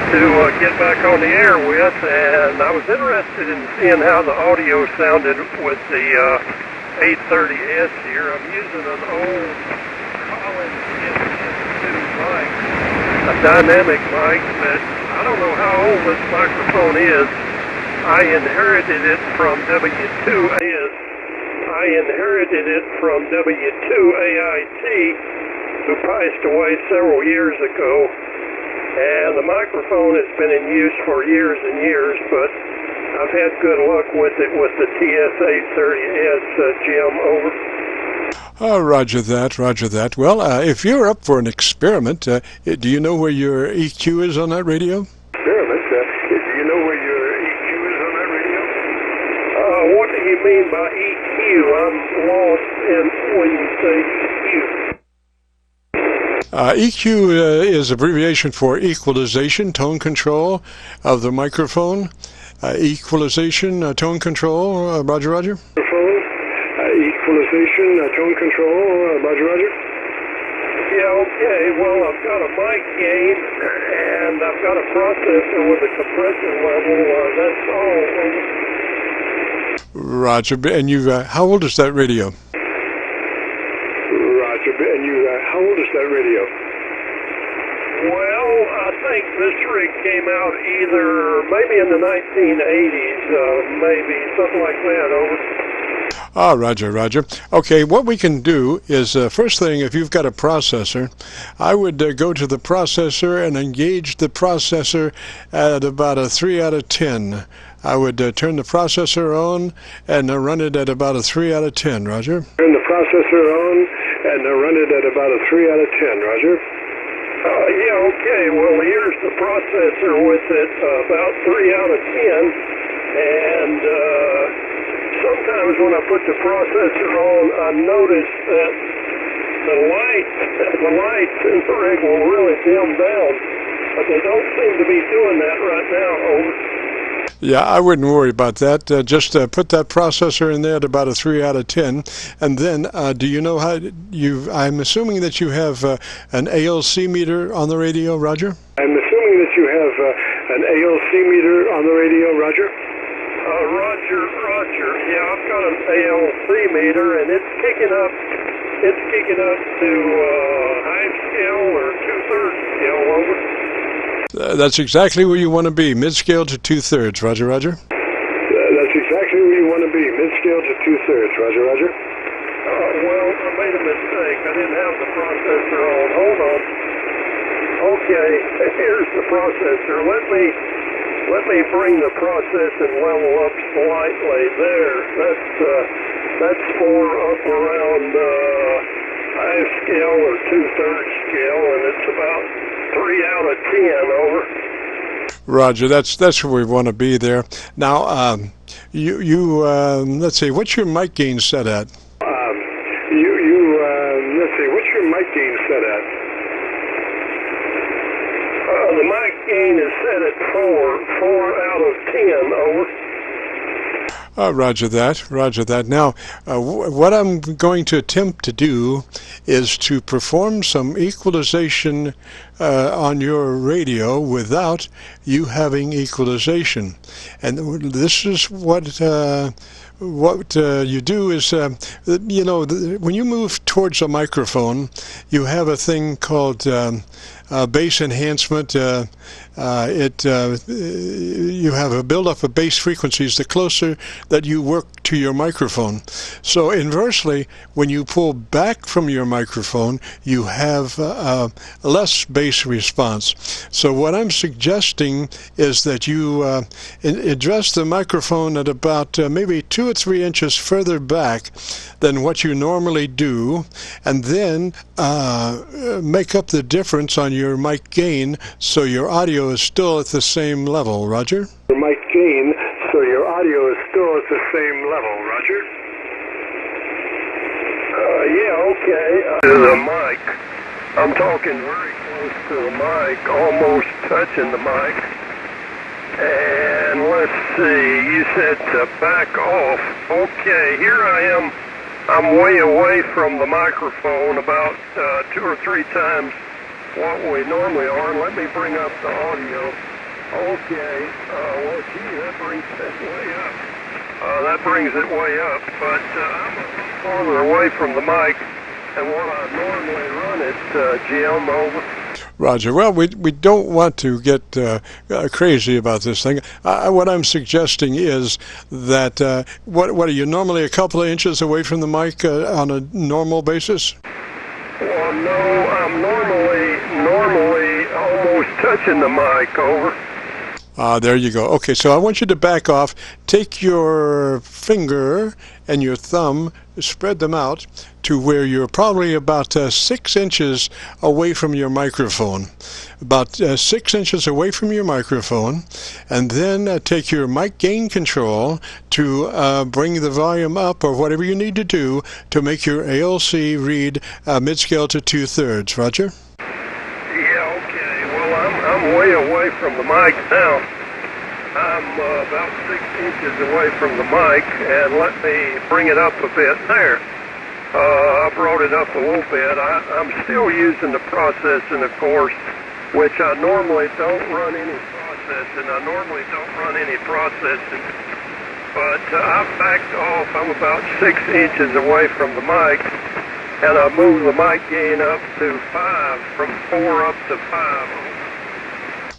To get back on the air with, and I was interested in seeing how the audio sounded with the 830S here. I'm using an old Collins M2 mic, a dynamic mic, but I don't know how old this microphone is. I inherited it from W2AIT, who passed away several years ago. And the microphone has been in use for years and years, but I've had good luck with it with the TS-830S, Jim, over. Oh, roger that, roger that. Well, if you're up for an experiment, do you know where your EQ is on that radio? Experiment? Do you know where your EQ is on that radio? What do you mean by EQ? I'm lost when you say EQ. EQ is abbreviation for equalization, tone control of the microphone. Equalization, tone control, roger, roger. Equalization, tone control, roger, roger. Yeah, okay. Well, I've got a mic gain, and I've got a processor with a compression level. That's all. Roger. And you, how old is that radio? How old is that radio? Well, I think this rig came out maybe in the 1980s, maybe, something like that, over. Roger, roger. Okay, what we can do is, first thing, if you've got a processor, I would go to the processor and engage the processor at about a 3 out of 10. I would turn the processor on and run it at about a 3 out of 10, roger. Turn the processor on and run it at about a 3 out of 10, roger. Yeah, okay. Well, here's the processor with it, about 3 out of 10. And sometimes when I put the processor on, I notice that the lights in the rig will really dim down. But they don't seem to be doing that right now, over. Yeah, I wouldn't worry about that. Just put that processor in there at about a 3 out of 10. And then, do you know how I'm assuming that you have an ALC meter on the radio, Roger? I'm assuming that you have an ALC meter on the radio, Roger? Roger. Yeah, I've got an ALC meter, and it's kicking up to half scale or 2/3 scale, over. That's exactly where you want to be, mid-scale to 2/3, roger, roger. That's exactly where you want to be, mid-scale to 2/3, roger, roger. Well, I made a mistake. I didn't have the processor on. Hold on. Okay, here's the processor. Let me bring the processing level up slightly. There. That's for up around half scale or 2/3 scale, and it's about 3 out of 10, over. Roger, that's where we want to be there. Now, let's see, what's your mic gain set at? Let's see, what's your mic gain set at? The mic gain is set at 4 out of 10, over. Roger that. Roger that. Now, what I'm going to attempt to do is to perform some equalization on your radio without you having equalization. And this is what you do is, you know, when you move towards a microphone, you have a thing called bass enhancement. You have a buildup of bass frequencies the closer that you work to your microphone. So inversely, when you pull back from your microphone, you have less bass response. So what I'm suggesting is that you address the microphone at about maybe 2 or 3 inches further back than what you normally do, and then make up the difference on your mic gain so your audio is still at the same level. Roger? Your mic gain, so your audio is still at the same level. Roger? Yeah, okay. To the mic. I'm talking very close to the mic, almost touching the mic. And let's see, you said to back off. Okay, here I am. I'm way away from the microphone, about 2 or 3 times what we normally are. Let me bring up the audio. Okay, well, gee, that brings it way up. That brings it way up, but I'm a little farther away from the mic than what I normally run it, Jim, over. Roger. Well, we don't want to get crazy about this thing. What I'm suggesting is that, what are you, normally a couple of inches away from the mic on a normal basis? Well, no, I'm normally almost touching the mic, over. There you go. Okay, so I want you to back off. Take your finger and your thumb, spread them out to where you're probably about 6 inches away from your microphone. About 6 inches away from your microphone, and then take your mic gain control to bring the volume up, or whatever you need to do to make your ALC read mid-scale to 2/3. Roger? Yeah, okay. Well, I'm way away from the mic now. I'm about 6 inches away from the mic, and let me bring it up a bit there. I brought it up a little bit. I'm still using the processing, of course, which I normally don't run any processing. But I've backed off. I'm about 6 inches away from the mic, and I moved the mic gain up to 5, from 4 up to 5.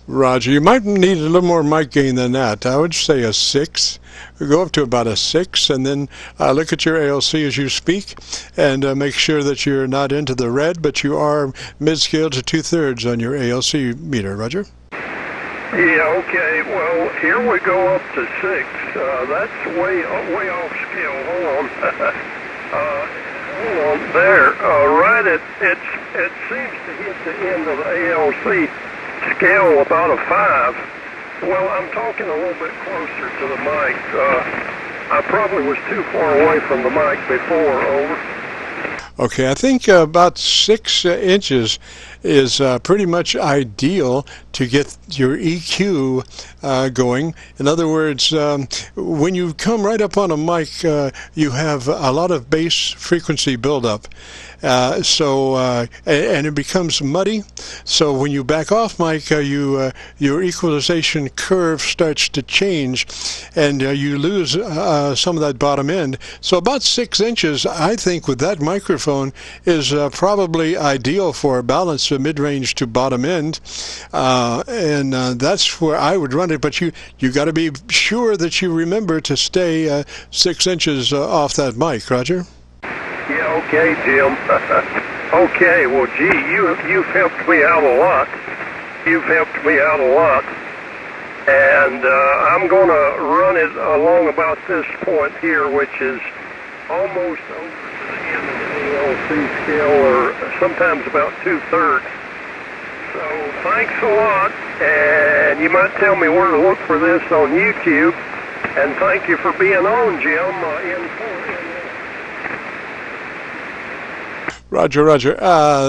Roger. You might need a little more mic gain than that. I would say a 6. Go up to about a 6, and then look at your ALC as you speak, and make sure that you're not into the red, but you are mid-scale to 2/3 on your ALC meter. Roger? Yeah, okay. Well, here we go up to 6. That's way off scale. Hold on. Hold on. There. Right at it seems to hit the end of the ALC scale about a 5. Well, I'm talking a little bit closer to the mic. I probably was too far away from the mic before, over. Okay, I think about 6 inches is pretty much ideal to get your EQ going. In other words, when you come right up on a mic, you have a lot of bass frequency buildup. And it becomes muddy. So when you back off mic, your equalization curve starts to change, and you lose some of that bottom end. So about 6 inches, I think, with that microphone is probably ideal for balance of mid-range to bottom end, and that's where I would run it. But you got to be sure that you remember to stay 6 inches off that mic. Roger? Yeah, okay, Jim. Okay, well, gee, you've helped me out a lot. And I'm going to run it along about this point here, which is almost over to the end of the ALC scale, or sometimes about 2/3. So thanks a lot, and you might tell me where to look for this on YouTube. And thank you for being on, Jim, Roger, Roger.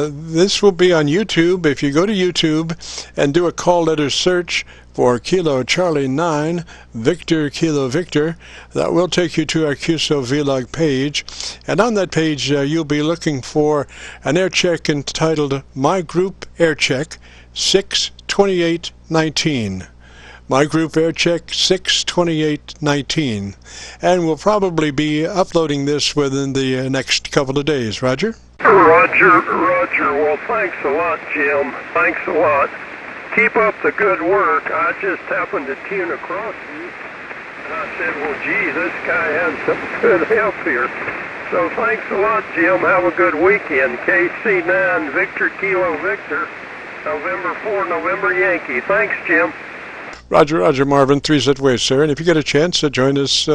This will be on YouTube. If you go to YouTube and do a call letter search for Kilo Charlie 9, Victor Kilo Victor, that will take you to our QSO-VLOG page. And on that page, you'll be looking for an air check entitled My Group Air Check 62819. My Group Air Check 62819. And we'll probably be uploading this within the next couple of days. Roger? Roger. Well, thanks a lot, Jim. Thanks a lot. Keep up the good work. I just happened to tune across you, and I said, well, gee, this guy has some good help here. So thanks a lot, Jim. Have a good weekend. KC9 Victor Kilo Victor, November 4, November Yankee. Thanks, Jim. Roger, Roger, Marvin, 3's that way, sir. And if you get a chance, join us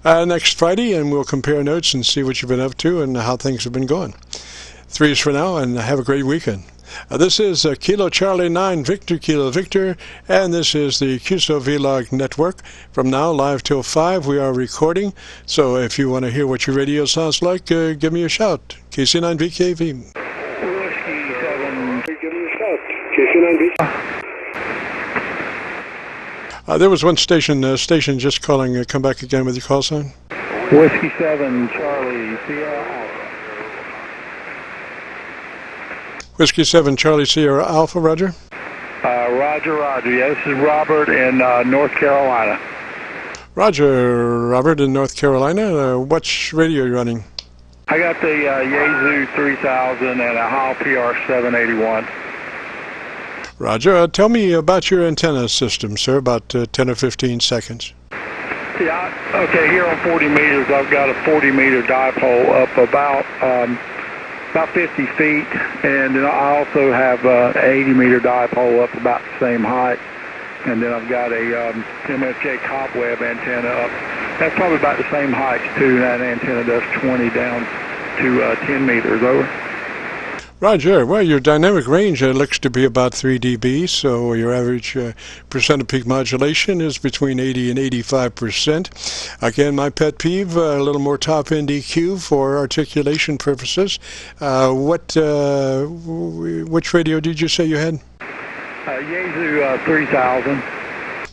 next Friday, and we'll compare notes and see what you've been up to and how things have been going. 3's for now, and have a great weekend. This is Kilo Charlie 9, Victor Kilo Victor, and this is the QSO-VLOG Network. From now, live till 5, we are recording. So if you want to hear what your radio sounds like, give me a shout. KC9VKV. Whiskey 7. Give me a shout. KC9VKV. There was one station just calling. Come back again with your call sign. Whiskey 7, Charlie Sierra Alpha. Whiskey 7, Charlie Sierra Alpha, Roger. Roger. Yeah, this is Robert in North Carolina. Roger, Robert in North Carolina. Which radio are you running? I got the Yaesu 3000 and a Hall PR 781. Roger. Tell me about your antenna system, sir, about 10 or 15 seconds. Yeah, okay, here on 40 meters, I've got a 40-meter dipole up about 50 feet, and then I also have an 80-meter dipole up about the same height, and then I've got a MFJ cobweb antenna up. That's probably about the same height, too, and that antenna does 20 down to 10 meters, over. Roger. Well, your dynamic range looks to be about 3 dB, so your average percent of peak modulation is between 80 and 85%. Again, my pet peeve, a little more top-end EQ for articulation purposes. Which radio did you say you had? Yaesu 3000.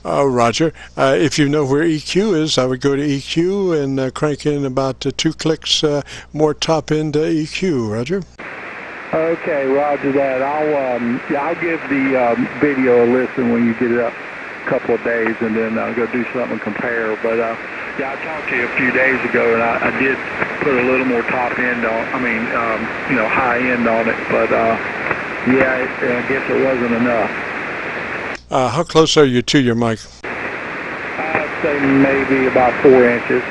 Roger. If you know where EQ is, I would go to EQ and crank in about 2 clicks more top-end EQ. Roger? Okay, roger that. I'll give the video a listen when you get it up a couple of days, and then I'll go do something and compare. But yeah, I talked to you a few days ago, and I did put a little more top end on. High end on it. But yeah, I guess it wasn't enough. How close are you to your mic? I'd say maybe about 4 inches.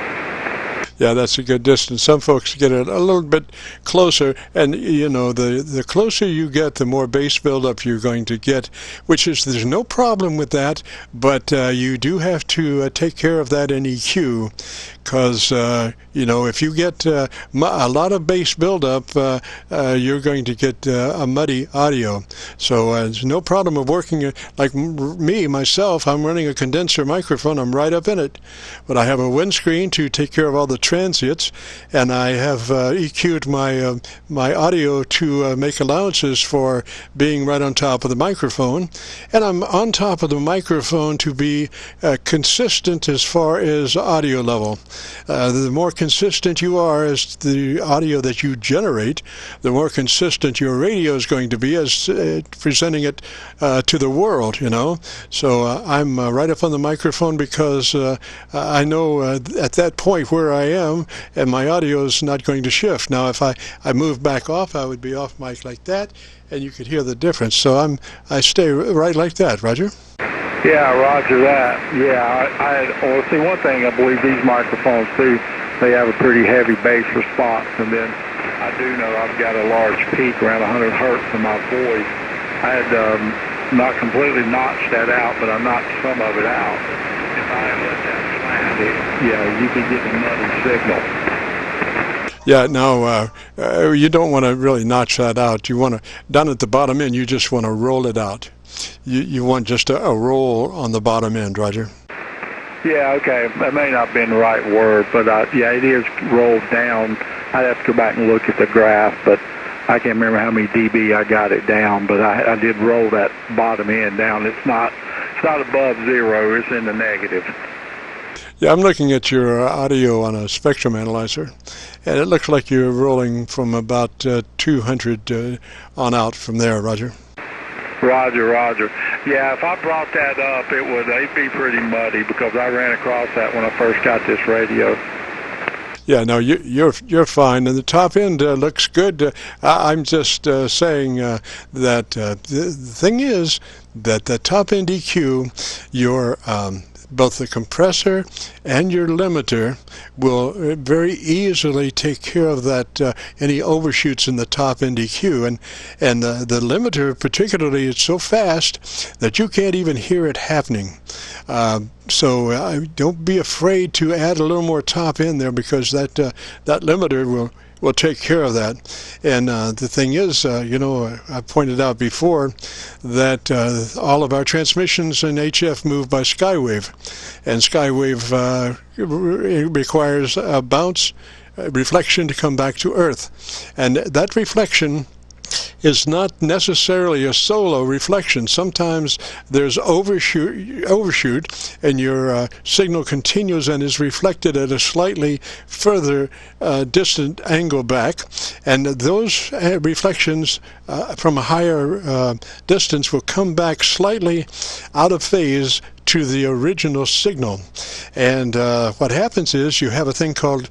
Yeah, that's a good distance. Some folks get it a little bit closer, and you know, the closer you get, the more bass buildup you're going to get, which is, there's no problem with that, but you do have to take care of that in EQ, because if you get a lot of bass buildup, you're going to get a muddy audio. So there's no problem of working like myself. I'm running a condenser microphone. I'm right up in it, but I have a windscreen to take care of all the transients, and I have EQ'd my audio to make allowances for being right on top of the microphone, and I'm on top of the microphone to be consistent as far as audio level. The more consistent you are as the audio that you generate, the more consistent your radio is going to be as presenting it to the world, So I'm right up on the microphone because I know at that point where I am, and my audio is not going to shift. Now, if I move back off, I would be off mic like that, and you could hear the difference. So I stay right like that, Roger. Yeah, roger that. Yeah, see, one thing, I believe these microphones too, they have a pretty heavy bass response, and then I do know I've got a large peak around 100 hertz in my voice. I had not completely notched that out, but I knocked some of it out. If I had let that slide, you could get a muddy signal. Yeah, no, you don't want to really notch that out. You want to, down at the bottom end, you just want to roll it out. You want just a roll on the bottom end, Roger. Yeah, okay. That may not have been the right word, but it is rolled down. I'd have to go back and look at the graph, but I can't remember how many dB I got it down, but I did roll that bottom end down. It's not above 0. It's in the negative. Yeah, I'm looking at your audio on a spectrum analyzer, and it looks like you're rolling from about 200 on out from there, Roger. Roger. Yeah, if I brought that up, it'd be pretty muddy because I ran across that when I first got this radio. Yeah, no, you're fine, and the top end looks good. I'm just saying that the thing is that the top end EQ, your both the compressor and your limiter will very easily take care of that any overshoots in the top end EQ, and the limiter particularly is so fast that you can't even hear it happening. So don't be afraid to add a little more top end there, because that limiter will take care of that. And the thing is, I pointed out before that all of our transmissions in HF move by skywave, and skywave requires a bounce, reflection to come back to Earth, and that reflection is not necessarily a solo reflection. Sometimes there's overshoot, and your signal continues and is reflected at a slightly further distant angle back, and those reflections from a higher distance will come back slightly out of phase to the original signal. And what happens is you have a thing called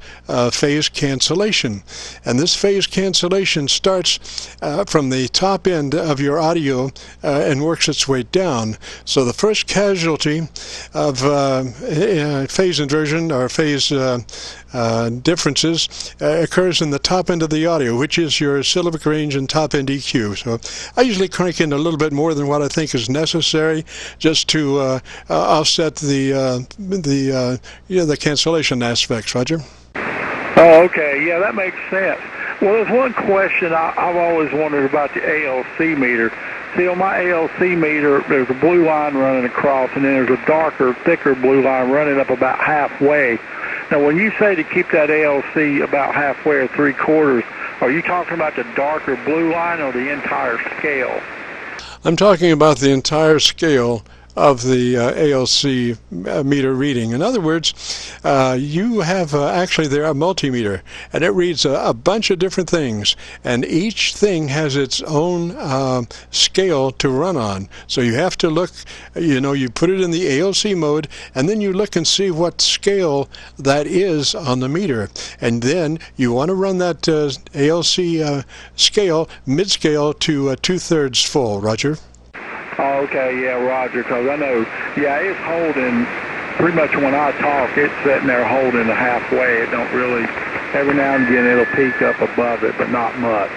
phase cancellation, and this phase cancellation starts from the top end of your audio and works its way down. So the first casualty of phase inversion or phase differences occurs in the top end of the audio, which is your syllabic range and top end EQ. So I usually crank in a little bit more than what I think is necessary, just to offset the cancellation aspects. Roger. Oh, okay. Yeah, that makes sense. Well, there's one question I've always wondered about the ALC meter. See, on my ALC meter, there's a blue line running across, and then there's a darker, thicker blue line running up about halfway. Now, when you say to keep that ALC about halfway or 3/4, are you talking about the darker blue line or the entire scale? I'm talking about the entire scale of the ALC meter reading. In other words, you have actually there a multimeter, and it reads a bunch of different things, and each thing has its own scale to run on. So you have to look, you put it in the ALC mode, and then you look and see what scale that is on the meter, and then you want to run that ALC scale, mid-scale, to 2/3 full. Roger? Oh, okay, yeah, Roger, because I know, it's holding, pretty much when I talk, it's sitting there holding the halfway. It don't really, every now and again it'll peak up above it, but not much.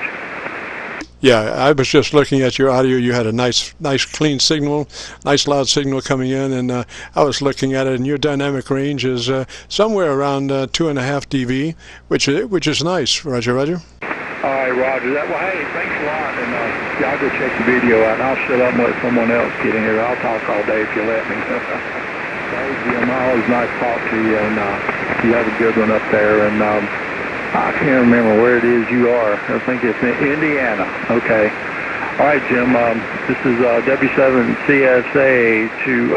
Yeah, I was just looking at your audio. You had a nice clean signal, nice loud signal coming in, and I was looking at it, and your dynamic range is somewhere around 2.5 dB, which is nice. Roger. All right, Roger. Well, hey, thanks a lot, and I'll go check the video out, and I'll shut up and let someone else get in here. I'll talk all day if you let me. Jim, always nice to talk to you, and you have a good one up there, and I can't remember where it is you are. I think it's in Indiana. Okay. All right, Jim, this is W7CSA to,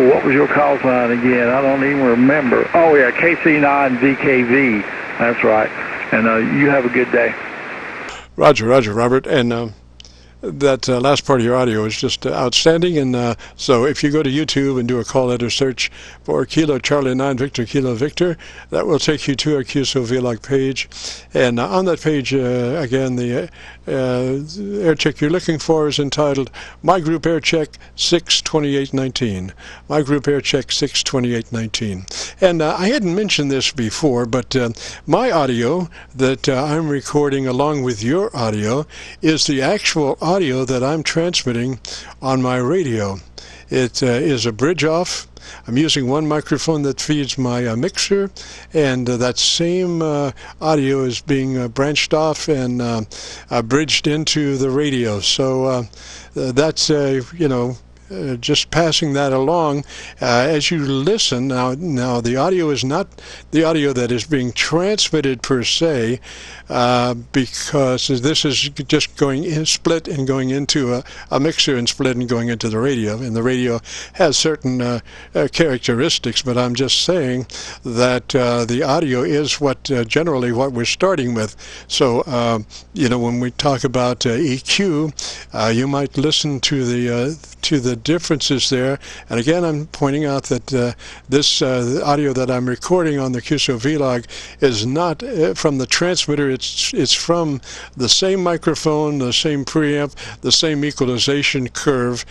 what was your call sign again? I don't even remember. Oh, yeah, KC9VKV. That's right. And you have a good day. Roger, Robert. And that last part of your audio is just outstanding. And so if you go to YouTube and do a call letter search for Kilo Charlie 9 Victor Kilo Victor, that will take you to our QSO-VLOG page. And on that page, again, the AIRCHECK you're looking for is entitled My Group AIRCHECK 62819. My Group AIRCHECK 62819. And I hadn't mentioned this before, but my audio that I'm recording along with your audio is the actual audio that I'm transmitting on my radio. It is a bridge off. I'm using one microphone that feeds my mixer, and that same audio is being branched off and bridged into the radio. So that's just passing that along as you listen. Now the audio is not the audio that is being transmitted per se, because this is just going in split and going into a mixer and split and going into the radio, and the radio has certain characteristics. But I'm just saying that the audio is generally what we're starting with. So when we talk about EQ, you might listen to the differences there. And again, I'm pointing out that this audio that I'm recording on the QSO-VLOG is not from the transmitter. It's from the same microphone, the same preamp, the same equalization curve,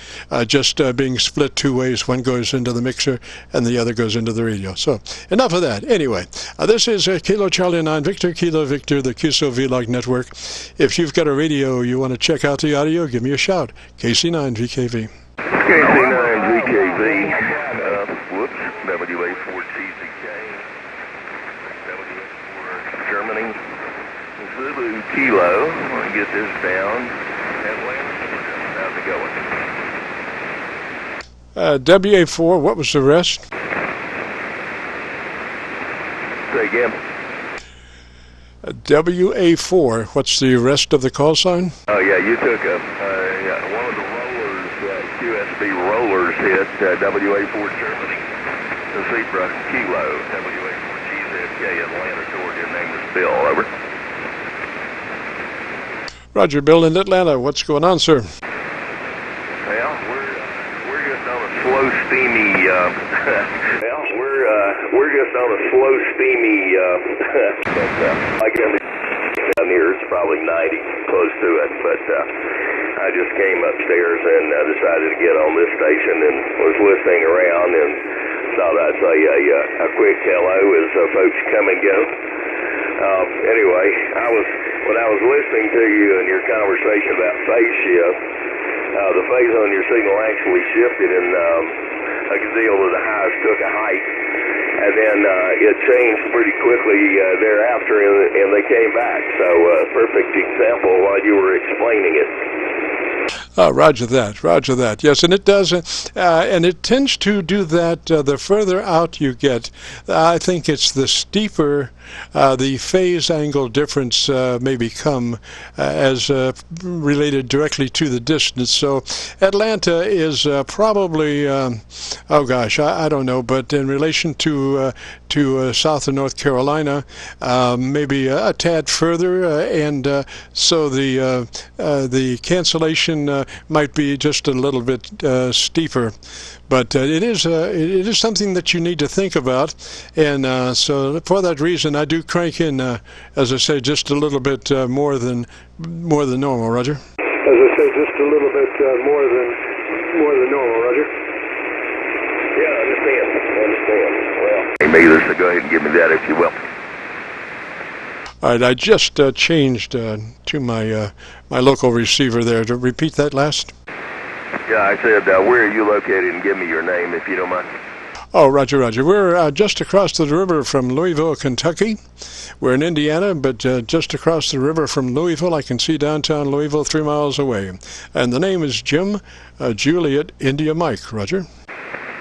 just being split two ways. One goes into the mixer and the other goes into the radio. So enough of that. Anyway, this is Kilo Charlie 9 Victor Kilo Victor, the QSO-VLOG network. If you've got a radio you want to check out the audio, give me a shout. KC9VKV. KC9VKV, WA4GZK, WA4 Germany, Zulu Kilo. I want to get this down. How's it going? WA4, what was the rest? Say again. WA4, what's the rest of the call sign? Oh, yeah, you took one of the rollers, QSB rollers hit WA4 Germany, the Zebra Kilo, WA4GZK Atlanta, Georgia. Name is Bill. Over. Roger, Bill in Atlanta. What's going on, sir? Well, we're just on a slow, steamy. We're just on a slow, steamy. I guess down here it's probably 90, close to it. But I just came upstairs and decided to get on this station and was listening around and thought I'd say a quick hello as folks come and go. Anyway, when I was listening to you and your conversation about phase shift, the phase on your signal actually shifted and a good deal of the highs took a hike, and then it changed pretty quickly thereafter, and they came back. So perfect example while you were explaining it. Roger that. Yes, and it does, and it tends to do that the further out you get. I think it's the steeper the phase angle difference may become as related directly to the distance. So Atlanta is probably, I don't know, but in relation to South and North Carolina, maybe a tad further, and so the cancellation might be just a little bit steeper. But it is something that you need to think about, and so for that reason, I do crank in, as I say, just a little bit more than normal. Roger. As I say, just a little bit more than normal. Roger. Yeah, I understand. Well, me, so go ahead and give me that if you will. All right, I just changed to my my local receiver there. To repeat that last. Yeah, I said, where are you located, and give me your name if you don't mind. Oh, Roger. We're just across the river from Louisville, Kentucky. We're in Indiana, but just across the river from Louisville. I can see downtown Louisville 3 miles away. And the name is Jim Juliet India Mike. Roger.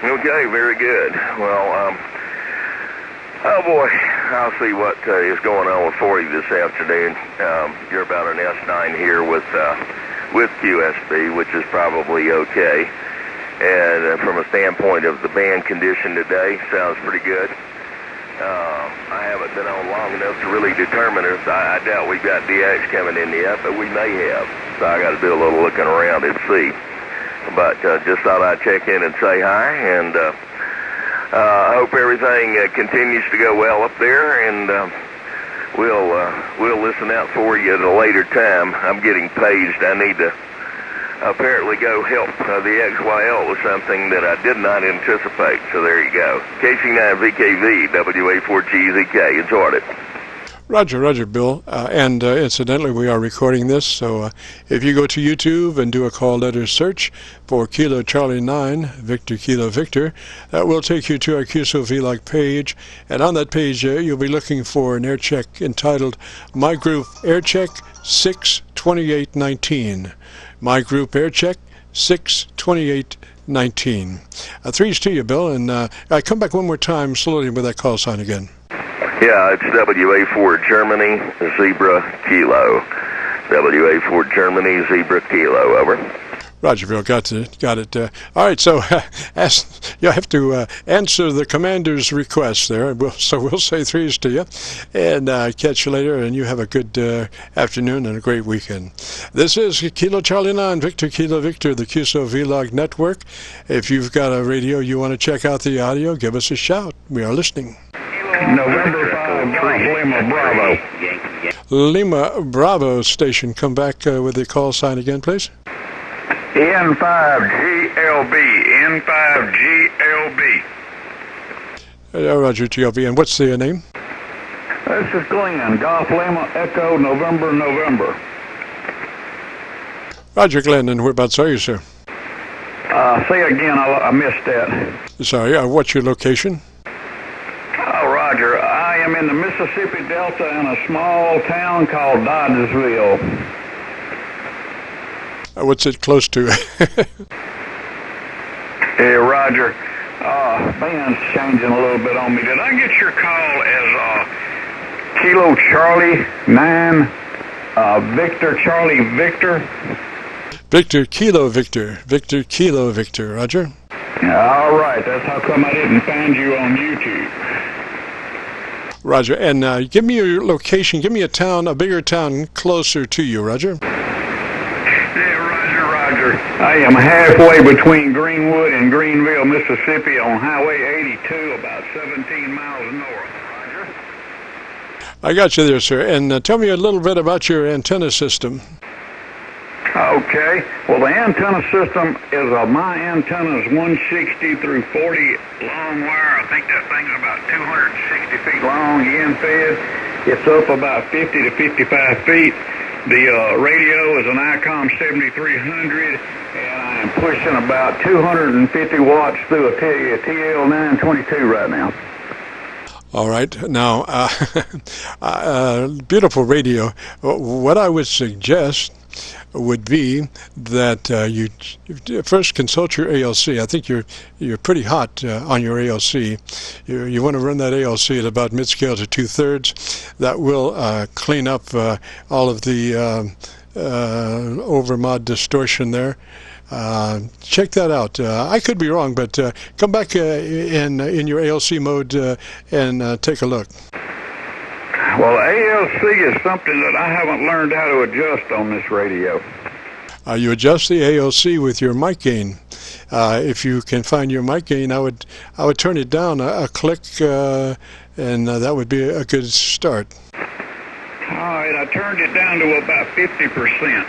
Okay, very good. Well, oh boy, I'll see what is going on for you this afternoon. You're about an S9 here with QSB, which is probably okay. And from a standpoint of the band condition today, sounds pretty good. I haven't been on long enough to really determine if I doubt we've got DX coming in yet, but we may have. So I got to do a little looking around and see. But just thought I'd check in and say hi, and I hope everything continues to go well up there, and we'll listen out for you at a later time. I'm getting paged. I need to apparently go help the XYL with something that I did not anticipate. So there you go. KC9VKV, WA4GZK. Enjoyed it. Roger, Bill. And incidentally, we are recording this, so if you go to YouTube and do a call letter search for Kilo Charlie 9, Victor Kilo Victor, that will take you to our QSO-VLOG page. And on that page, you'll be looking for an air check entitled My Group AirCheck 62819. My Group AirCheck 62819. Threes to you, Bill, and I come back one more time slowly with that call sign again. Yeah, it's WA4 Germany, Zebra Kilo. WA4 Germany, Zebra Kilo, over. Roger, Bill, got it. All right, so you have to answer the commander's request there. So we'll say threes to you, and catch you later, and you have a good afternoon and a great weekend. This is Kilo Charlie 9, Victor Kilo Victor, the QSO-VLOG network. If you've got a radio you want to check out the audio, give us a shout. We are listening. November 5, Lima Bravo. Lima Bravo station. Come back with the call sign again, please. N5GLB. N5GLB. Roger, GLB. And what's the name? This is Glenn. Golf Lima Echo November. Roger, Glenn. And whereabouts are you, sir? Say again. I missed that. Sorry. What's your location? Oh, Roger. I am in the Mississippi Delta in a small town called Dodgesville. What's it close to? Hey, Roger. Band's changing a little bit on me. Did I get your call as Kilo Charlie 9, Victor Charlie Victor? Victor Kilo Victor. Victor Kilo Victor. Roger. All right. That's how come I didn't find you on YouTube. Roger. And give me your location. Give me a town, a bigger town closer to you, Roger. I am halfway between Greenwood and Greenville, Mississippi on Highway 82, about 17 miles north. Roger. I got you there, sir. And tell me a little bit about your antenna system. Okay. Well, the antenna system is my antenna is 160 through 40 long wire. I think that thing's about 260 feet long, end-fed. It's up about 50 to 55 feet. The radio is an ICOM 7300, and I am pushing about 250 watts through a TL922 right now. All right. Now, beautiful radio. What I would suggest would be that you first consult your ALC. I think you're pretty hot on your ALC. You want to run that ALC at about mid-scale to 2/3. That will clean up all of the overmod distortion there. Check that out. I could be wrong, but come back in your ALC mode and take a look. Well, ALC is something that I haven't learned how to adjust on this radio. You adjust the ALC with your mic gain. If you can find your mic gain, I would turn it down a click, and that would be a good start. All right, I turned it down to about 50%.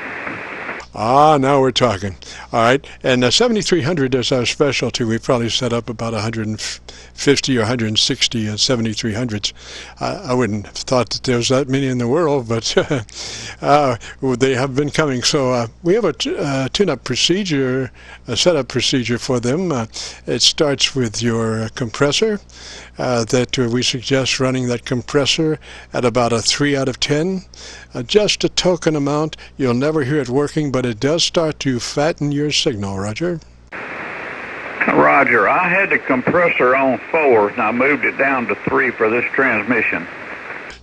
Now we're talking. All right, and 7300 is our specialty. We probably set up about 150 or 160 7300s. I wouldn't have thought that there was that many in the world, but they have been coming. So we have a tune-up procedure, a setup procedure for them. It starts with your compressor. That we suggest running that compressor at about a 3 out of 10. Just a token amount. You'll never hear it working, but it does start to fatten your signal, Roger. Roger. I had the compressor on 4, and I moved it down to 3 for this transmission.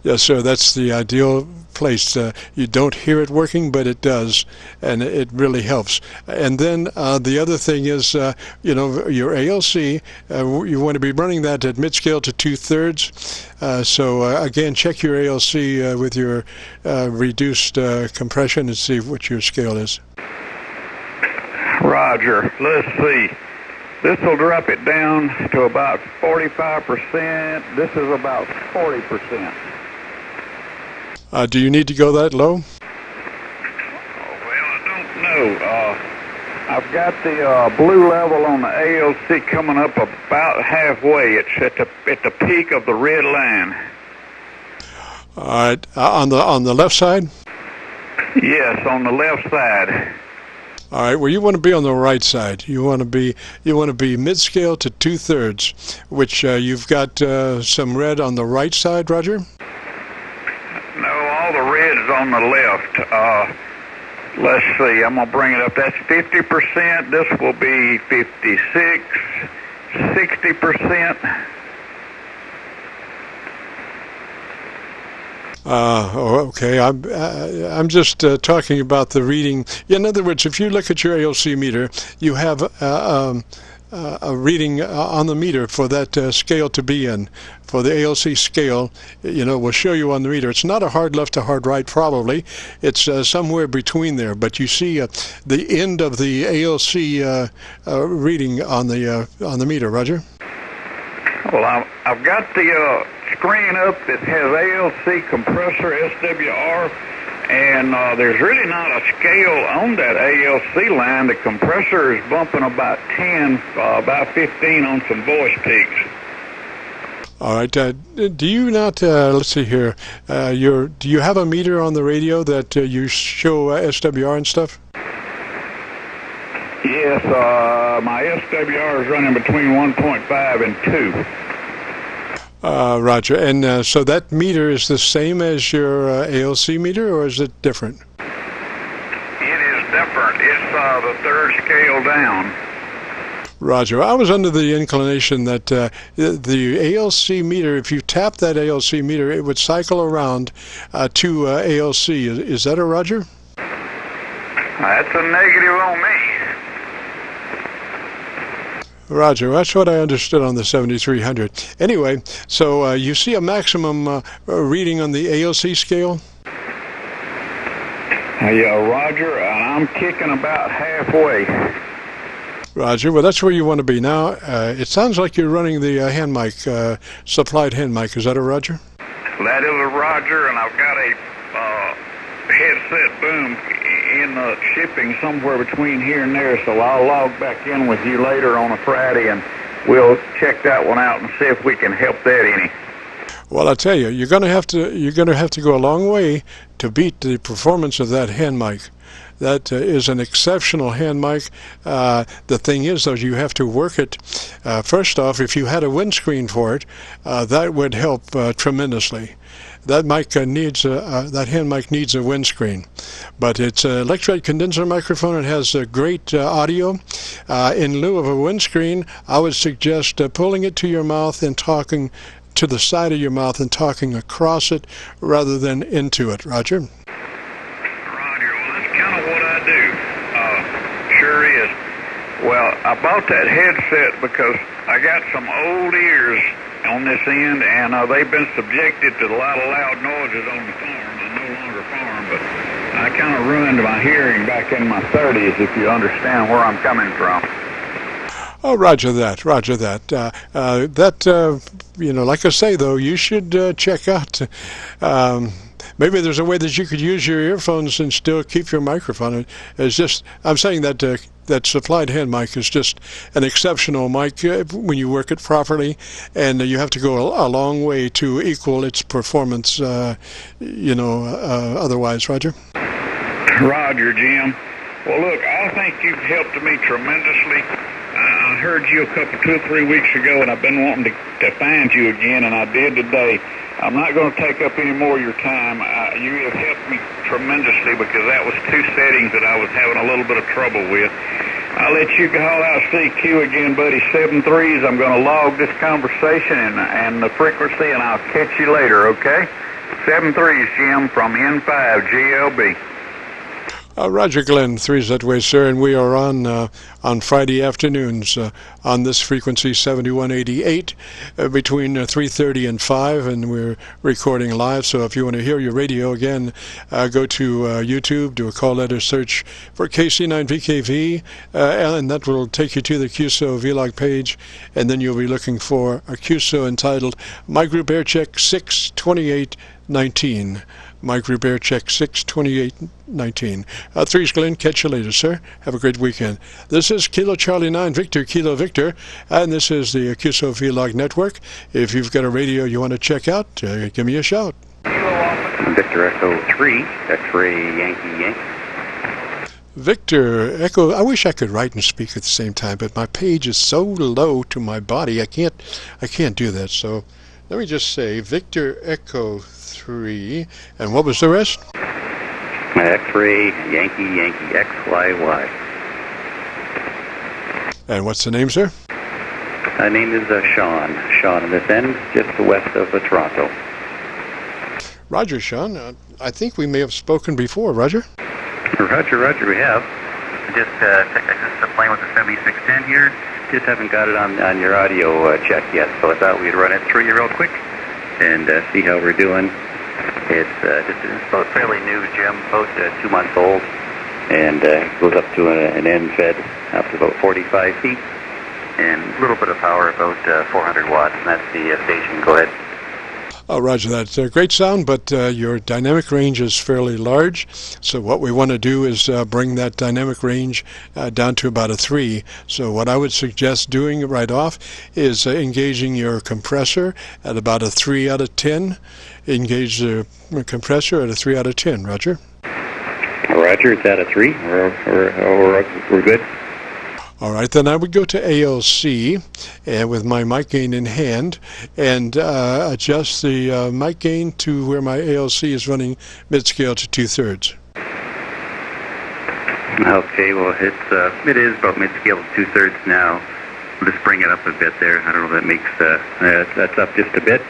Yes, sir. That's the ideal place. You don't hear it working, but it does, and it really helps. And then the other thing is, your ALC, you want to be running that at mid-scale to 2/3. So again, check your ALC with your reduced compression and see what your scale is. Roger. Let's see. This will drop it down to about 45%. This is about 40%. Do you need to go that low? Well, I don't know. I've got the blue level on the ALC coming up about halfway. It's at the peak of the red line. All right. On the left side? Yes, on the left side. All right. Well, you want to be on the right side. You want to be mid-scale to 2/3, which you've got some red on the right side, Roger. No, all the red's on the left. Let's see, I'm going to bring it up. That's 50%. This will be 56, 60%. Okay. I'm just talking about the reading. In other words, if you look at your ALC meter, you have a reading on the meter for that scale to be in. For the ALC scale, we'll show you on the meter. It's not a hard left to hard right, probably. It's somewhere between there. But you see the end of the ALC reading on the meter, Roger. Well, I've got the screen up that has ALC compressor SWR, and there's really not a scale on that ALC line. The compressor is bumping about 10, about 15 on some voice peaks. All right. Do you not? Let's see here. Do you have a meter on the radio that you show SWR and stuff? Yes. My SWR is running between 1.5 and 2. Roger. And so that meter is the same as your ALC meter, or is it different? It is different. It's the third scale down. Roger. I was under the inclination that the ALC meter, if you tap that ALC meter, it would cycle around to ALC. Is that a Roger? That's a negative on me. Roger. That's what I understood on the 7300. Anyway, so you see a maximum reading on the ALC scale? Yeah, Roger, and I'm kicking about halfway. Roger. Well, that's where you want to be. Now, it sounds like you're running the hand mic, supplied hand mic. Is that a Roger? That is a Roger, and I've got a headset boom in the shipping somewhere between here and there, so I'll log back in with you later on a Friday, and we'll check that one out and see if we can help that any. Well, I tell you, you're going to have to go a long way to beat the performance of that hand mic. That is an exceptional hand mic. The thing is, though, you have to work it. First off, if you had a windscreen for it, that would help tremendously. That mic that hand mic needs a windscreen, but it's an electrolyte condenser microphone. It has great audio. In lieu of a windscreen, I would suggest pulling it to your mouth and talking to the side of your mouth and talking across it rather than into it. Roger. Sure is. Well, I bought that headset because I got some old ears on this end, and they've been subjected to a lot of loud noises on the farm. I no longer farm, but I kind of ruined my hearing back in my 30s, if you understand where I'm coming from. Oh, Roger that. Roger that. Like I say, though, you should check out. Maybe there's a way that you could use your earphones and still keep your microphone. It's just, I'm saying that that supplied hand mic is just an exceptional mic when you work it properly, and you have to go a long way to equal its performance, otherwise, Roger. Roger, Jim. Well, look, I think you've helped me tremendously. I heard you 2 or 3 weeks ago, and I've been wanting to find you again, and I did today. I'm not going to take up any more of your time. You have helped me tremendously because that was 2 settings that I was having a little bit of trouble with. I'll let you call out CQ again, buddy. 7-3s. I'm going to log this conversation and the frequency, and I'll catch you later, okay? 7-3s, Jim, from N5 GLB. Roger Glenn, 3's that way, sir, and we are on Friday afternoons on this frequency 7188 between 3:30 and 5, and we're recording live. So if you want to hear your radio again, go to YouTube, do a call letter search for KC9VKV, and that will take you to the QSO-VLOG page, and then you'll be looking for a QSO entitled My Group AIRCHECK 62819. My Group AIRCHECK 62819. 3's Glenn, catch you later, sir. Have a great weekend. This is Kilo Charlie 9 Victor, Kilo Victor, and this is the QSO-VLOG Network. If you've got a radio you want to check out, give me a shout. Victor Echo 3, X-ray Yankee. Victor Echo, I wish I could write and speak at the same time, but my page is so low to my body, I can't do that. So let me just say Victor Echo 3, and what was the rest? X-ray, Yankee, Yankee, XYY. And what's the name, sir? My name is Sean. Sean on this end, just west of Toronto. Roger, Sean. I think we may have spoken before, Roger. Roger, we have. I just playing with the 7610 here. Just haven't got it on your audio check yet, so I thought we'd run it through you real quick and see how we're doing. It's about fairly new, Jim, about 2 months old, and goes up to an end fed up to about 45 feet, and a little bit of power, about 400 watts, and that's the station. Go ahead. Roger, that's a great sound, but your dynamic range is fairly large. So what we want to do is bring that dynamic range down to about a 3. So what I would suggest doing right off is engaging your compressor at about a 3 out of 10. Engage the compressor at a 3 out of 10. Roger? Roger, it's at a 3. We're good. All right, then I would go to ALC and with my mic gain in hand and adjust the mic gain to where my ALC is running mid-scale to 2/3. Okay, well, it is about mid-scale to 2/3 now. We'll just bring it up a bit there. I don't know if that makes, that's up just a bit.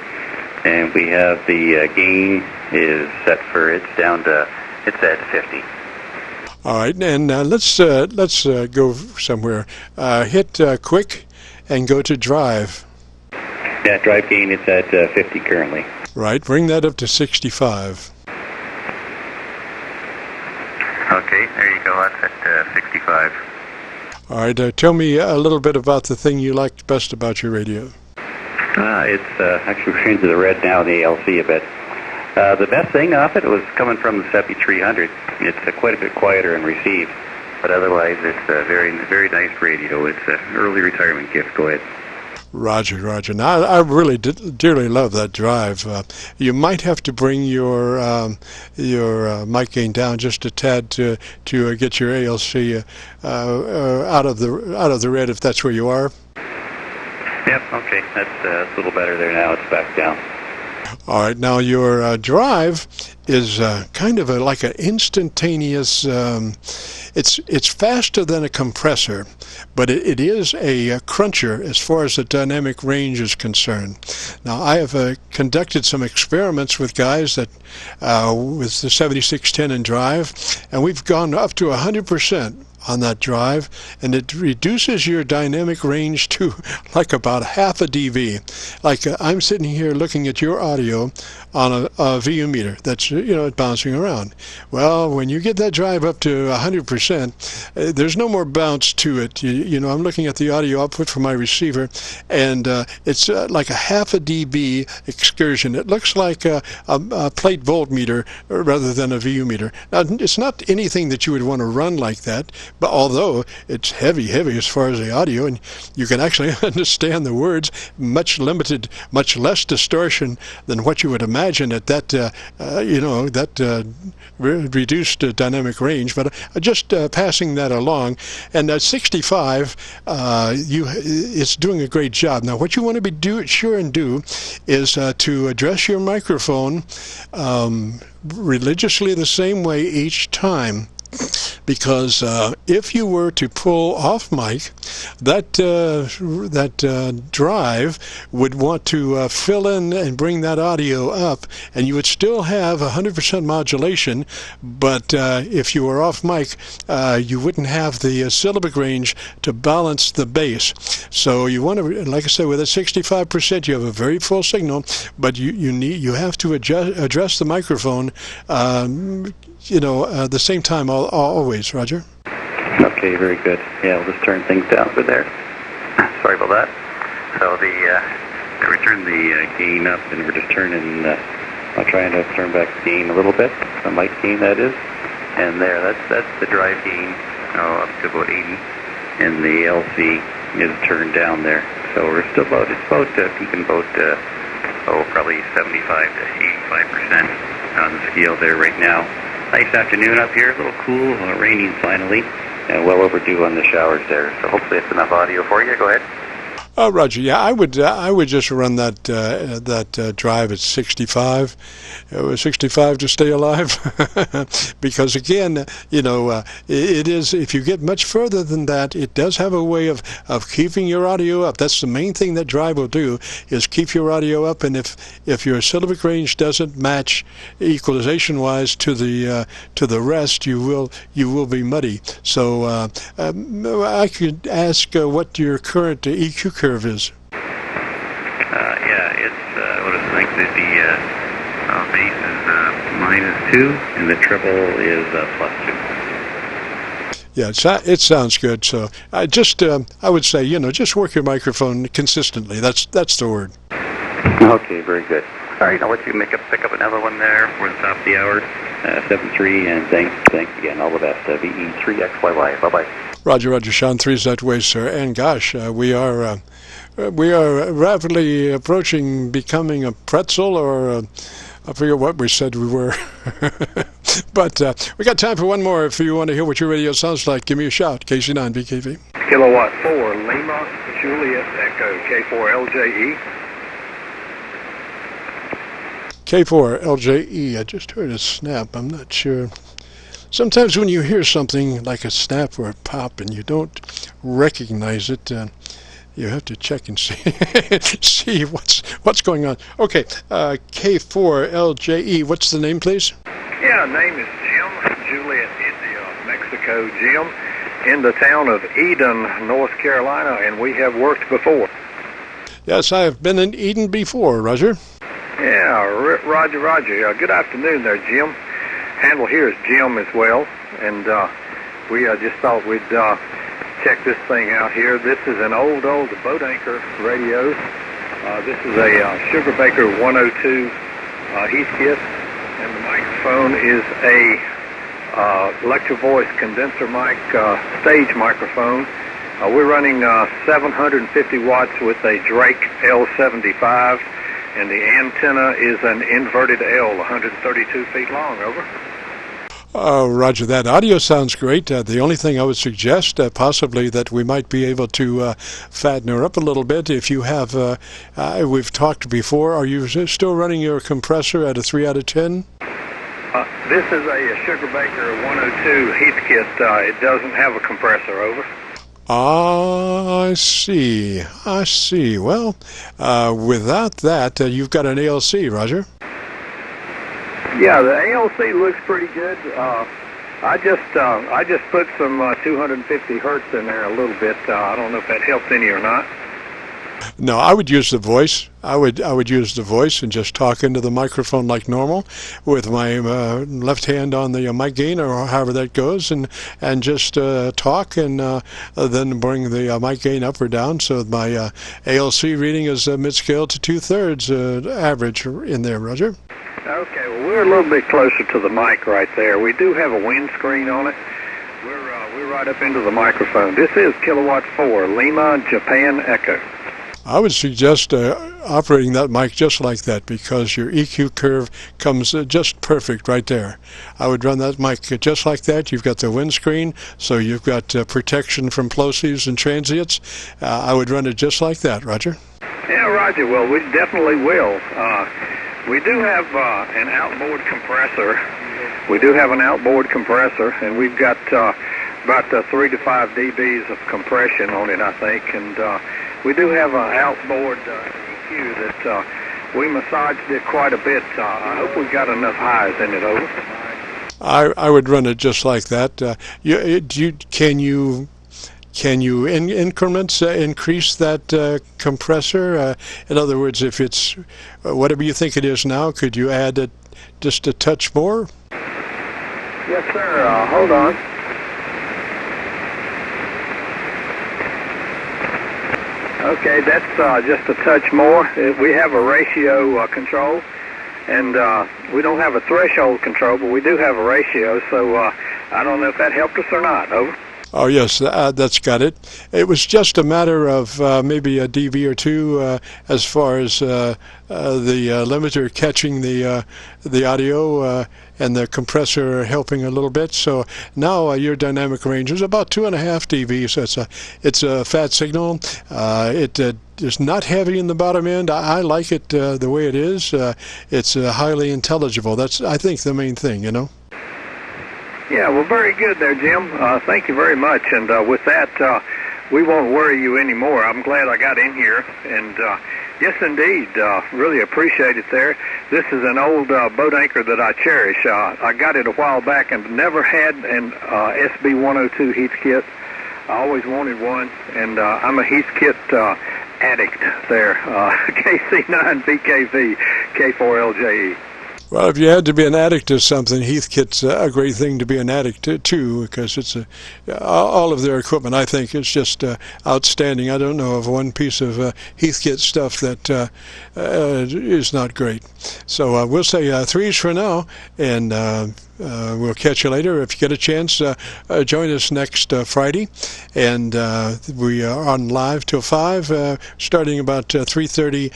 And we have the gain is set for, it's at 50. All right, and let's go somewhere. Hit quick and go to drive. Yeah, drive gain, it's at 50 currently. Right, bring that up to 65. Okay, there you go, that's at 65. All right, tell me a little bit about the thing you liked best about your radio. It's actually we're into the red now, the ALC a bit. The best thing off it was coming from the 7300. It's quite a bit quieter and received, but otherwise it's a very, very nice radio. It's an early retirement gift. Go ahead. Roger. Now, I really dearly love that drive. You might have to bring your mic gain down just a tad to get your ALC out of the red, if that's where you are. Yep. Okay. That's a little better there now. It's back down. All right, now your drive is kind of like an instantaneous, it's faster than a compressor, but it is a cruncher as far as the dynamic range is concerned. Now, I have conducted some experiments with guys that with the 7610 and drive, and we've gone up to 100% on that drive, and it reduces your dynamic range to like about half a dB. Like I'm sitting here looking at your audio on a VU meter that's bouncing around. Well, when you get that drive up to 100%, there's no more bounce to it. I'm looking at the audio output from my receiver, and it's like a half a dB excursion. It looks like a plate voltmeter rather than a VU meter. Now, it's not anything that you would want to run like that, but although it's heavy as far as the audio, and you can actually understand the words, much less distortion than what you would imagine at that, reduced dynamic range. But just passing that along, and at 65, it's doing a great job. Now, what you want to be sure and do is to address your microphone religiously the same way each time. Because if you were to pull off mic, that drive would want to fill in and bring that audio up, and you would still have 100% modulation, but if you were off mic, you wouldn't have the syllabic range to balance the bass. So you want to, like I said, with a 65%, you have a very full signal, but you have to address the microphone the same time always, Roger. Okay, very good. Yeah, we'll just turn things down for there. Sorry about that. So we turned the gain up, and we're just turning, I'll try and turn back the gain a little bit, the mic gain that is. And there, that's the drive gain, up to about 80, and the LC is turned down there. So we're still peaking about, probably 75 to 85% on the scale there right now. Nice afternoon up here, a little cool, raining finally, and well overdue on the showers there. So hopefully it's enough audio for you. Go ahead. Roger. Yeah, I would just run that drive at 65. 65 to stay alive, because again, it is. If you get much further than that, it does have a way of keeping your audio up. That's the main thing that drive will do, is keep your audio up. And if your syllabic range doesn't match equalization-wise to the rest, you will be muddy. So I could ask what your current EQ curve is. Yeah, it's what it's like. The bass is -2, and the treble is +2. Yeah, it sounds good. So I would say, just work your microphone consistently. That's the word. Okay, very good. All right, I'll let you pick up another one there for the top of the hour. 7-3, and thanks again. All the best. VE3XYY. Bye-bye. Roger. Sean 3's that way, sir. And gosh, we are rapidly approaching becoming a pretzel, or I forget what we said we were. But we got time for one more. If you want to hear what your radio sounds like, give me a shout. KC9VKV. Kilowatt 4, Lima, Juliet, Echo, K4LJE. K4LJE. I just heard a snap. I'm not sure. Sometimes when you hear something like a snap or a pop and you don't recognize it, you have to check and see what's going on. Okay, K4LJE. What's the name, please? Yeah, name is Jim, Juliet, India, Mexico, Jim, in the town of Eden, North Carolina, and we have worked before. Yes, I have been in Eden before, Roger. Yeah, Roger. Good afternoon there, Jim. Handle here is Jim as well, and we just thought we'd check this thing out here. This is an old boat anchor radio. This is a Sugarbaker 102 Heathkit, and the microphone is a Electro Voice condenser mic, stage microphone. We're running 750 watts with a Drake L75, and the antenna is an inverted L, 132 feet long. Over. Roger that. Audio sounds great. The only thing I would suggest, possibly, that we might be able to fatten her up a little bit. If you have, we've talked before, are you still running your compressor at a 3 out of 10? This is a Sugarbaker 102 Heathkit. It doesn't have a compressor. Over. I see. Well, without that, you've got an ALC, Roger. Yeah, the ALC looks pretty good. I just put some 250 hertz in there a little bit. I don't know if that helped any or not. No, I would use the voice. I would use the voice and just talk into the microphone like normal, with my left hand on the mic gain, or however that goes, and just talk, and then bring the mic gain up or down. So my ALC reading is mid-scale to 2/3 average in there, Roger. Okay, well, we're a little bit closer to the mic right there. We do have a windscreen on it. We're right up into the microphone. This is Kilowatt 4, Lima, Japan, Echo. I would suggest operating that mic just like that, because your EQ curve comes just perfect right there. I would run that mic just like that. You've got the windscreen, so you've got protection from plosives and transients. I would run it just like that, Roger. Yeah, Roger. Well, we definitely will. We do have an outboard compressor. And we've got about 3 to 5 dBs of compression on it, I think. And we do have an outboard EQ that we massaged it quite a bit. I hope we've got enough highs in it. Over. I would run it just like that. Can you in increments increase that compressor? In other words, if it's whatever you think it is now, could you add it just a touch more? Yes, sir. Hold on. Okay, that's just a touch more. We have a ratio control, and we don't have a threshold control, but we do have a ratio, so I don't know if that helped us or not. Over. Oh, yes, that's got it. It was just a matter of maybe a dB or two as far as the limiter catching the audio and the compressor helping a little bit. So now your dynamic range is about 2.5 dB. So it's a fat signal. It is not heavy in the bottom end. I like it the way it is. It's highly intelligible. That's, I think, the main thing, you know. Yeah, well, very good there, Jim. Thank you very much. And with that, we won't worry you anymore. I'm glad I got in here. And yes, indeed, really appreciate it there. This is an old boat anchor that I cherish. I got it a while back and never had an SB102 Heathkit. I always wanted one, and I'm a Heathkit addict there. KC9VKV, K4LJE. Well, if you had to be an addict to something, Heathkit's a great thing to be an addict to, because it's all of their equipment, I think, is just outstanding. I don't know of one piece of Heathkit stuff that is not great. So we'll say 3s for now, and we'll catch you later. If you get a chance, join us next Friday, and we are on live till 5, starting about 3:30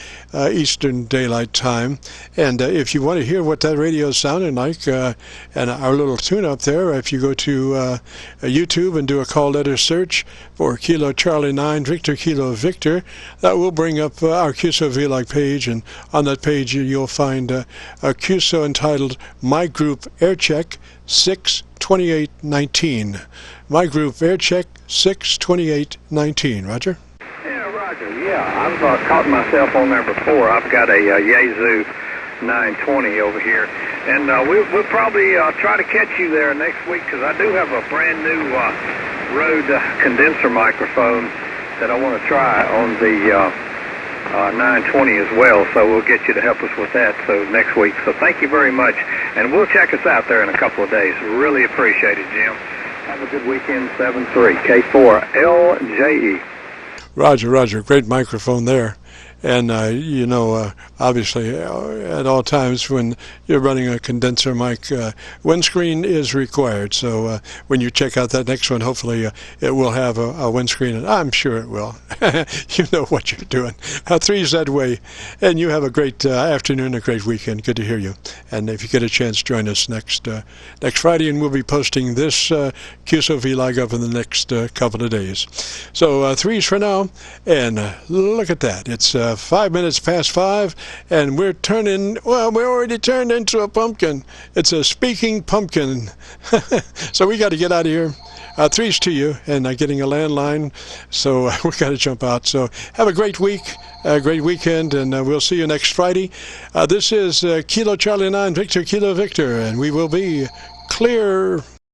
Eastern Daylight Time. And if you want to hear what that radio is sounding like and our little tune-up there, if you go to YouTube and do a call letter search for Kilo Charlie 9 Victor Kilo Victor, that will bring up our QSO-VLOG page, and on that page you'll find a QSO entitled My Group AIRCHECK 62819. My Group AIRCHECK 62819. Roger? Yeah, Roger. Yeah, I've caught myself on there before. I've got a Yaesu 920 over here, and we'll probably try to catch you there next week, because I do have a brand new Rode condenser microphone that I want to try on the 920 as well, so we'll get you to help us with that next week. So thank you very much, and we'll check us out there in a couple of days. Really appreciate it, Jim. Have a good weekend. 7-3 K4LJE. Roger, Roger. Great microphone there. And, you know, obviously, at all times when you're running a condenser mic, windscreen is required. So when you check out that next one, hopefully it will have a windscreen, and I'm sure it will. You know what you're doing. 3's that way. And you have a great afternoon, a great weekend. Good to hear you. And if you get a chance, join us next Friday, and we'll be posting this QSO-VLOG up in the next couple of days. So 3's for now, and look at that. It's 5 minutes past 5, and we're already turned into a pumpkin. It's a speaking pumpkin. So we got to get out of here. 3's to you, and getting a landline, so we got to jump out. So have a great week, a great weekend, and we'll see you next Friday. This is Kilo Charlie 9 Victor Kilo Victor, and we will be clear.